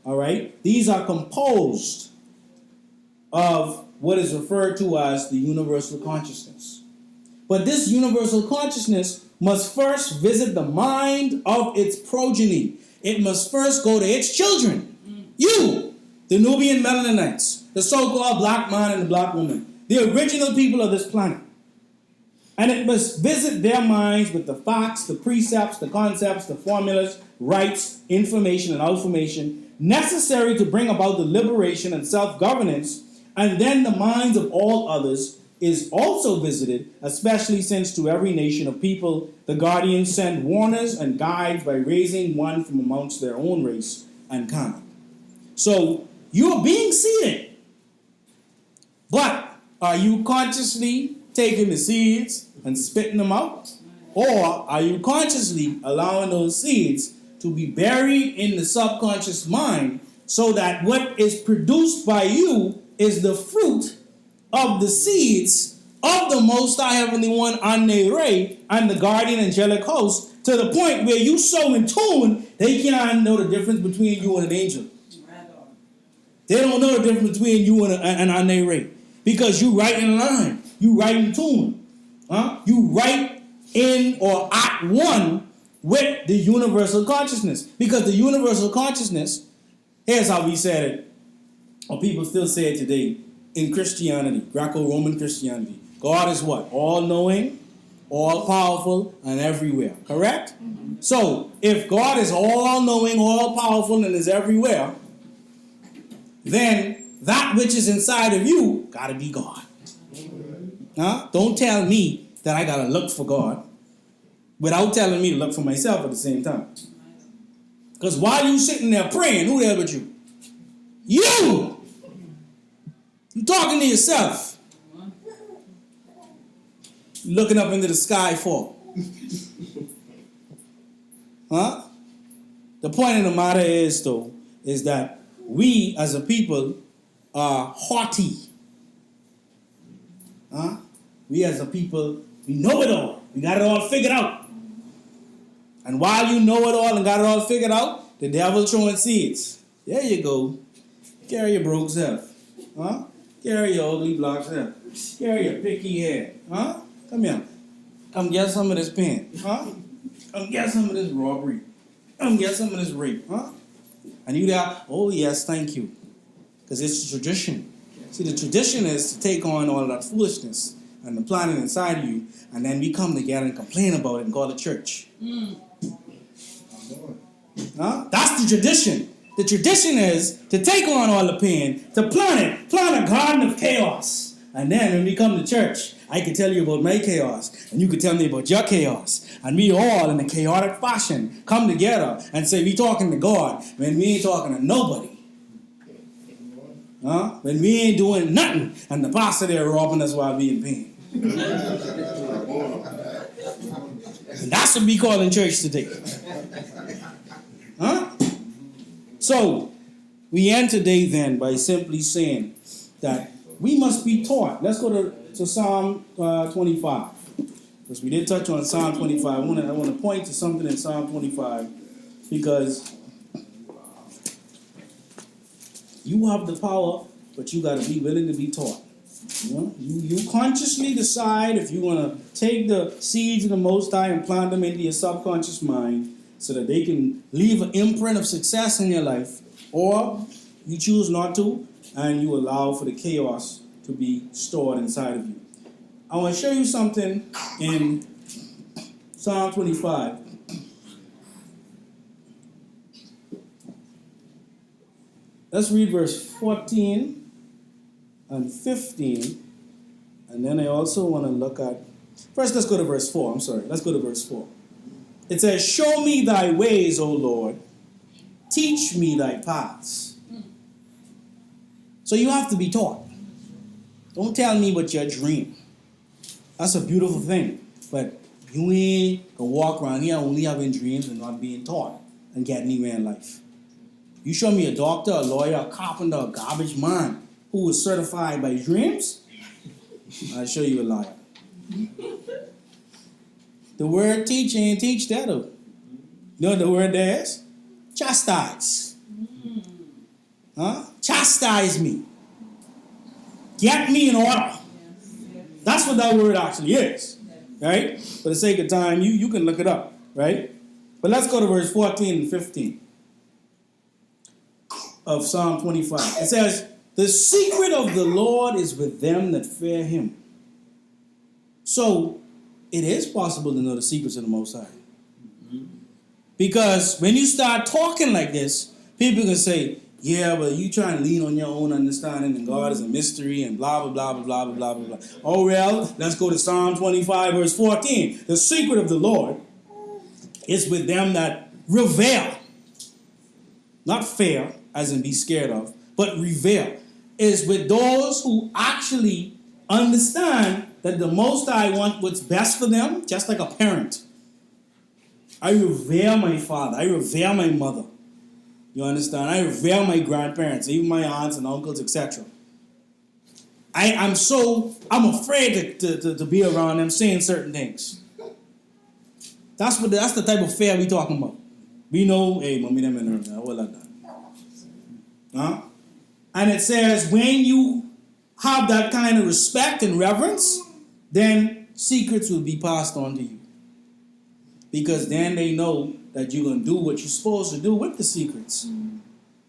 all right, these are composed of what is referred to as the universal consciousness. But this universal consciousness must first visit the mind of its progeny. It must first go to its children. You, the Nubian Melanites, the so-called black man and the black woman, the original people of this planet. And it must visit their minds with the facts, the precepts, the concepts, the formulas, rights, information, and information necessary to bring about the liberation and self-governance. And then the minds of all others is also visited, especially since to every nation of people the guardians send warners and guides by raising one from amongst their own race and kind. So you're being seeded, but are you consciously taking the seeds and spitting them out? Or are you consciously allowing those seeds to be buried in the subconscious mind so that what is produced by you is the fruit of the seeds of the Most High Heavenly One, a.k.a. and the guardian angelic host, to the point where you so in tune, they can't know the difference between you and an angel. They don't know the difference between you and an a.k.a. because you right in line, you right in tune, you right in or at one with the universal consciousness. Because the universal consciousness, here's how we said it, or people still say it today, in Christianity, Greco-Roman Christianity. God is what? All-knowing, all-powerful, and everywhere. Correct? Mm-hmm. So, if God is all-knowing, all-powerful, and is everywhere, then that which is inside of you got to be God. Huh? Don't tell me that I got to look for God without telling me to look for myself at the same time. Because while you sitting there praying, who there but you? You! You're talking to yourself. Looking up into the sky for. Huh? The point of the matter is, though, is that we as a people are haughty. We as a people, we know it all. We got it all figured out. And while you know it all and got it all figured out, the devil throwing seeds. There you go. Carry your broke self. Carry your ugly black self. Carry your picky head. Come here. Come get some of this pen. Come get some of this robbery. Come get some of this rape. And you there, oh yes, thank you. Because it's a tradition. See, the tradition is to take on all that foolishness and the planning inside of you, and then we come together and complain about it and call it church. That's the tradition. The tradition is to take on all the pain, to plant a garden of chaos. And then when we come to church, I can tell you about my chaos, and you can tell me about your chaos. And we all, in a chaotic fashion, come together and say we talking to God when we ain't talking to nobody. When we ain't doing nothing, and the pastor there robbing us while we in pain. And that's what we call in church today. So, we end today then by simply saying that we must be taught. Let's go to Psalm 25. Because we did touch on Psalm 25. I want to point to something in Psalm 25. Because you have the power, but you got to be willing to be taught. You consciously decide if you want to take the seeds of the Most High and plant them into your subconscious mind so that they can leave an imprint of success in your life, or you choose not to and you allow for the chaos to be stored inside of you. I want to show you something in Psalm 25. Let's read verse 14 and 15. And then I also want to look at... First, let's go to verse 4. Let's go to verse 4. It says, show me thy ways, O Lord. Teach me thy paths. So you have to be taught. Don't tell me what your dream. That's a beautiful thing. But you ain't gonna walk around here only having dreams and not being taught and get anywhere in life. You show me a doctor, a lawyer, a carpenter, a garbage man who is certified by dreams, I'll show you a liar. The word teach ain't teach that though. You know what the word there is? Chastise. Chastise me. Get me in order. That's what that word actually is. Right? For the sake of time, you can look it up. Right? But let's go to verse 14 and 15 of Psalm 25. It says, the secret of the Lord is with them that fear him. So, it is possible to know the secrets of the Most High. Because when you start talking like this, people can say, yeah, but you trying to lean on your own understanding and God is a mystery and blah, blah, blah, blah, blah, blah, blah, blah. Oh, well, let's go to Psalm 25, verse 14. The secret of the Lord is with them that revere. Not fear, as in be scared of, but revere. Is with those who actually understand that the Most High wants what's best for them, just like a parent. I revere my father. I revere my mother. You understand? I revere my grandparents, even my aunts and uncles, etc. I'm afraid to be around them saying certain things. That's the type of fear we talking about. We know, hey, mommy, them in there, all like that. And it says, when you have that kind of respect and reverence, then secrets will be passed on to you. Because then they know that you're going to do what you're supposed to do with the secrets.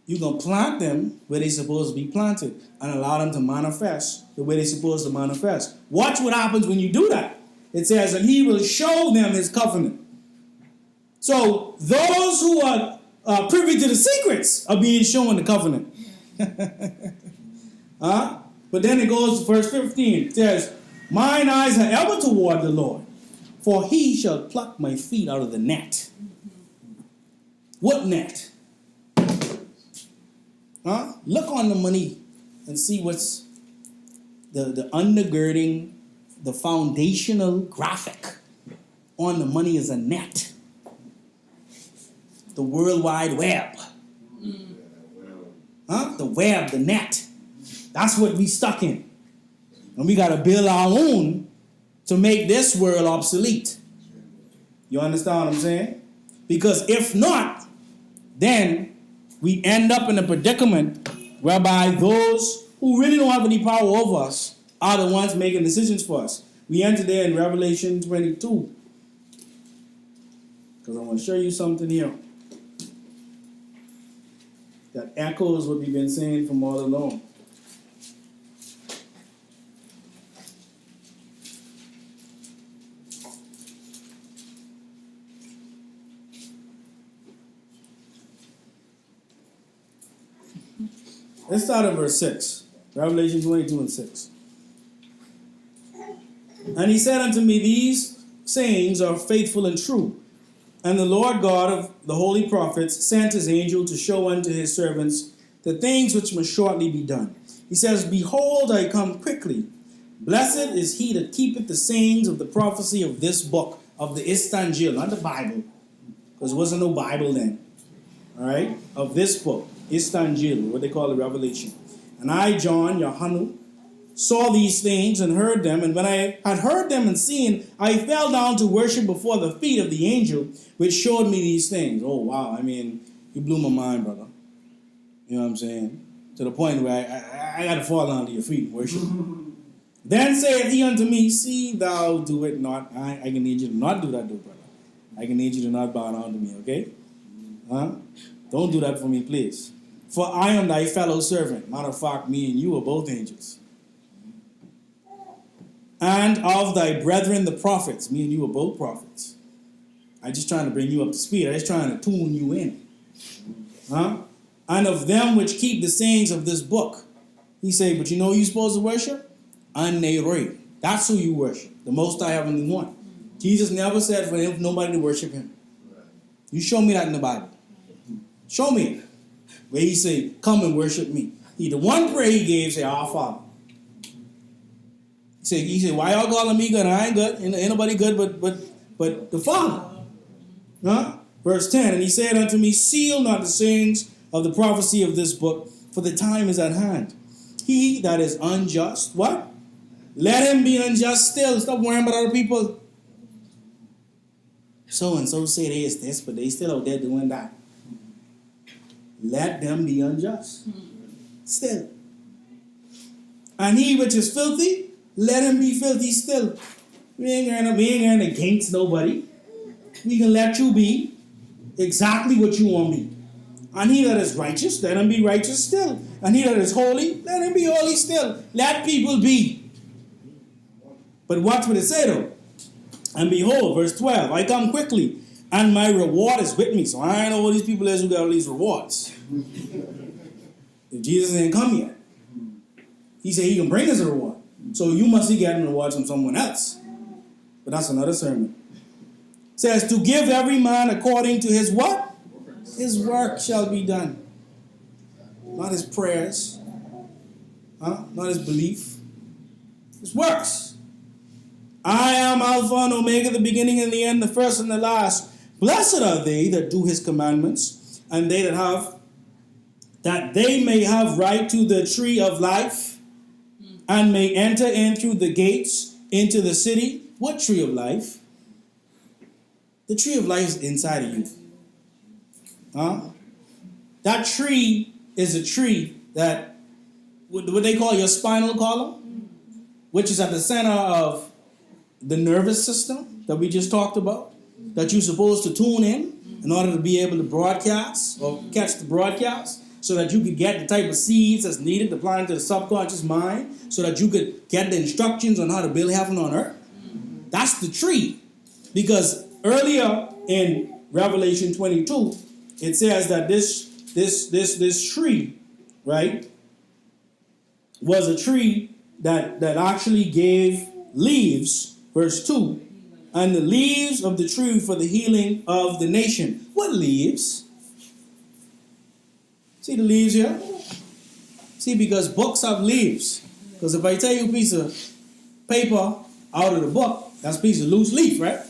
You're going to plant them where they're supposed to be planted and allow them to manifest the way they're supposed to manifest. Watch what happens when you do that. It says, and he will show them his covenant. So those who are privy to the secrets are being shown the covenant. But then it goes to verse 15. It says, mine eyes are ever toward the Lord, for he shall pluck my feet out of the net. What net? Look on the money and see what's the undergirding, the foundational graphic on the money is a net. The World Wide Web. The web, the net. That's what we stuck in. And we got to build our own to make this world obsolete. You understand what I'm saying? Because if not, then we end up in a predicament whereby those who really don't have any power over us are the ones making decisions for us. We enter there in Revelation 22. Because I want to show you something here that echoes what we've been saying from all along. Let's start at verse 6. Revelation 22 and 6. And he said unto me, these sayings are faithful and true. And the Lord God of the holy prophets sent his angel to show unto his servants the things which must shortly be done. He says, behold, I come quickly. Blessed is he that keepeth the sayings of the prophecy of this book, of the Istangel, not the Bible, because there wasn't no Bible then. All right? Of this book, Istangel, what they call the Revelation. And I, John, Yohanu, saw these things and heard them. And when I had heard them and seen, I fell down to worship before the feet of the angel, which showed me these things. Oh, wow. I mean, you blew my mind, brother. You know what I'm saying? To the point where I got to fall down to your feet and worship. Then saith he unto me, see thou do it not. I can need you to not do that, though, brother. I can need you to not bow down to me, okay? Huh? Don't do that for me, please. For I am thy fellow servant. Matter of fact, me and you are both angels. And of thy brethren, the prophets. Me and you are both prophets. I'm just trying to bring you up to speed. I'm just trying to tune you in. Huh? And of them which keep the sayings of this book. He said, but you know who you're supposed to worship? An-ne-re. That's who you worship. The Most High Heavenly One. Jesus never said for him, nobody to worship him. You show me that in the Bible. Show me it. Where he said, come and worship me. The one prayer he gave said, our Father. He said, why y'all calling me good? I ain't good. Ain't nobody good but the Father. Huh? Verse 10, and he said unto me, seal not the sayings of the prophecy of this book, for the time is at hand. He that is unjust, what? Let him be unjust still. Stop worrying about other people. So and so say they is this, but they still out there doing that. Let them be unjust still. And he which is filthy, let him be filthy still. We ain't going against nobody. We can let you be exactly what you want to be. And he that is righteous, let him be righteous still. And he that is holy, let him be holy still. Let people be. But watch what it say though. And behold, verse 12, I come quickly, and my reward is with me. So I know what these people is who got all these rewards. If Jesus ain't come yet, he said he can bring us a reward. So you must be getting rewards from someone else. But that's another sermon. It says, to give every man according to his what? His work shall be done. Not his prayers. Not his belief. His works. I am Alpha and Omega, the beginning and the end, the first and the last. Blessed are they that do his commandments, and they that they may have right to the tree of life, and may enter in through the gates into the city. What tree of life? The tree of life is inside of you. That tree is a tree that, what they call your spinal column, which is at the center of the nervous system that we just talked about, that you're supposed to tune in order to be able to broadcast or catch the broadcast, so that you could get the type of seeds that's needed to apply into the subconscious mind, so that you could get the instructions on how to build heaven on earth. That's the tree. Because earlier in Revelation 22, it says that this tree, right, was a tree that actually gave leaves, verse 2, and the leaves of the tree for the healing of the nation. What leaves? See the leaves here? See, because books have leaves. Because if I tell you a piece of paper out of the book, that's a piece of loose leaf, right?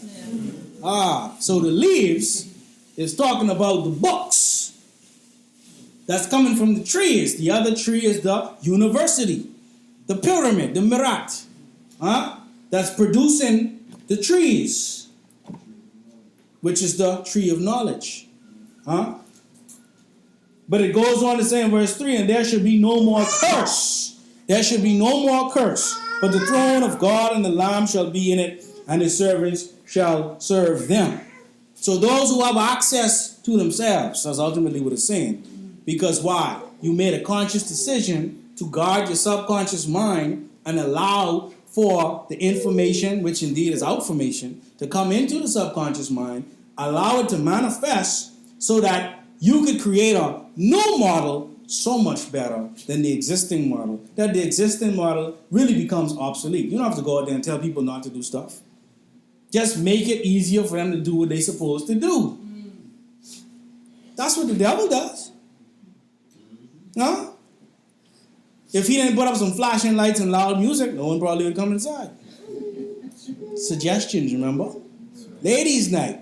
Yeah. So the leaves is talking about the books that's coming from the trees. The other tree is the university, the pyramid, the mirat, that's producing the trees, which is the tree of knowledge. But it goes on to say in verse 3, and there should be no more curse. There should be no more curse. But the throne of God and the Lamb shall be in it, and his servants shall serve them. So those who have access to themselves, that's ultimately what it's saying. Because why? You made a conscious decision to guard your subconscious mind and allow for the information, which indeed is outformation, to come into the subconscious mind, allow it to manifest so that you could create a new model so much better than the existing model, that the existing model really becomes obsolete. You don't have to go out there and tell people not to do stuff. Just make it easier for them to do what they're supposed to do. That's what the devil does. If he didn't put up some flashing lights and loud music, no one probably would come inside. Suggestions, remember? Ladies' night.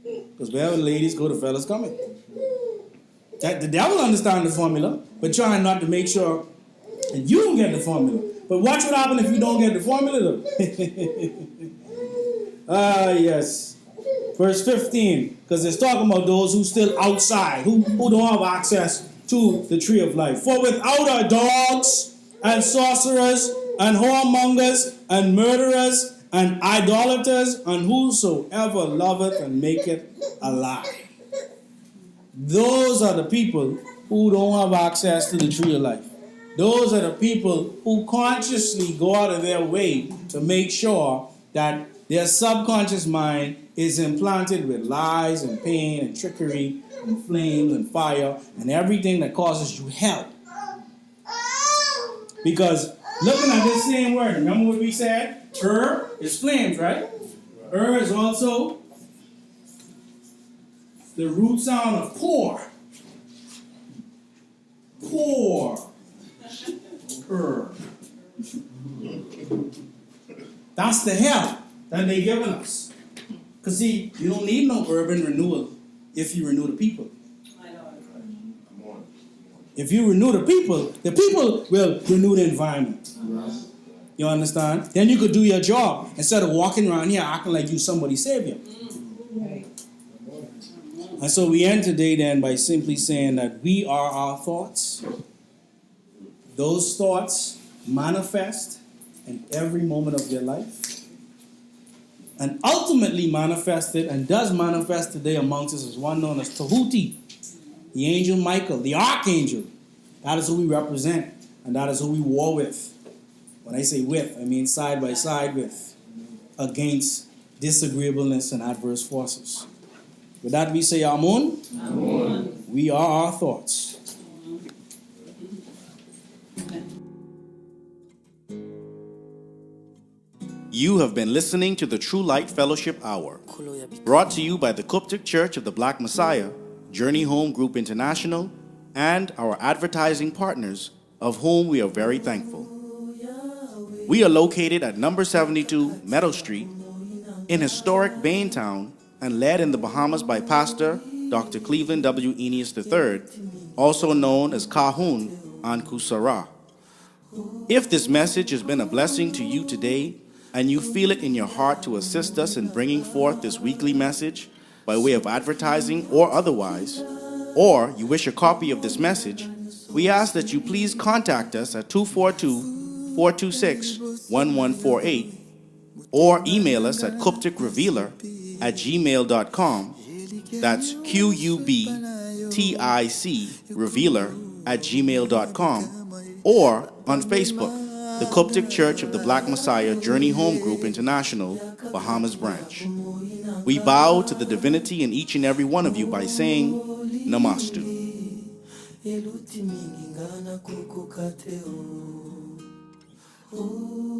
Because wherever the ladies go, the fellas coming. The devil understands the formula, but trying not to make sure that you don't get the formula. But watch what happens if you don't get the formula, though. Yes. Verse 15, because it's talking about those who still outside, who don't have access to the tree of life. For without are dogs and sorcerers and whoremongers and murderers and idolaters and whosoever loveth and maketh a lie. Those are the people who don't have access to the tree of life. Those are the people who consciously go out of their way to make sure that their subconscious mind is implanted with lies and pain and trickery and flames and fire and everything that causes you hell. Because looking at this same word, remember what we said? Is flames, right? Is also the root sound of pour. Pour. That's the hell that they're giving us. Because see, you don't need no urban renewal if you renew the people. If you renew the people will renew the environment. You understand? Then you could do your job instead of walking around here acting like you somebody's savior. And so we end today then by simply saying that we are our thoughts. Those thoughts manifest in every moment of your life. And ultimately manifested and does manifest today amongst us is one known as Qubtic, the angel Michael, the archangel. That is who we represent, and that is who we war with. When I say with, I mean side by side with, against disagreeableness and adverse forces. With that we say Amun. Amun. We are our thoughts.
You have been listening to the True Light Fellowship Hour, brought to you by the Qubtic Church of the Black Messiah, Journey Home Group International, and our advertising partners, of whom we are very thankful. We are located at number 72 Meadow Street in historic Baintown and led in the Bahamas by Pastor Dr. Cleveland W. Eneas III, also known as Ka-Hun, Anku Sa Ra. If this message has been a blessing to you today, and you feel it in your heart to assist us in bringing forth this weekly message by way of advertising or otherwise, or you wish a copy of this message, we ask that you please contact us at 242-426-1148 or email us at qubticrevealer@gmail.com. That's QUBTIC revealer@gmail.com, or on Facebook, the Qubtic Church of the Black Messiah Journey Home Group International, Bahamas branch. We bow to the divinity in each and every one of you by saying, Namastu. Oh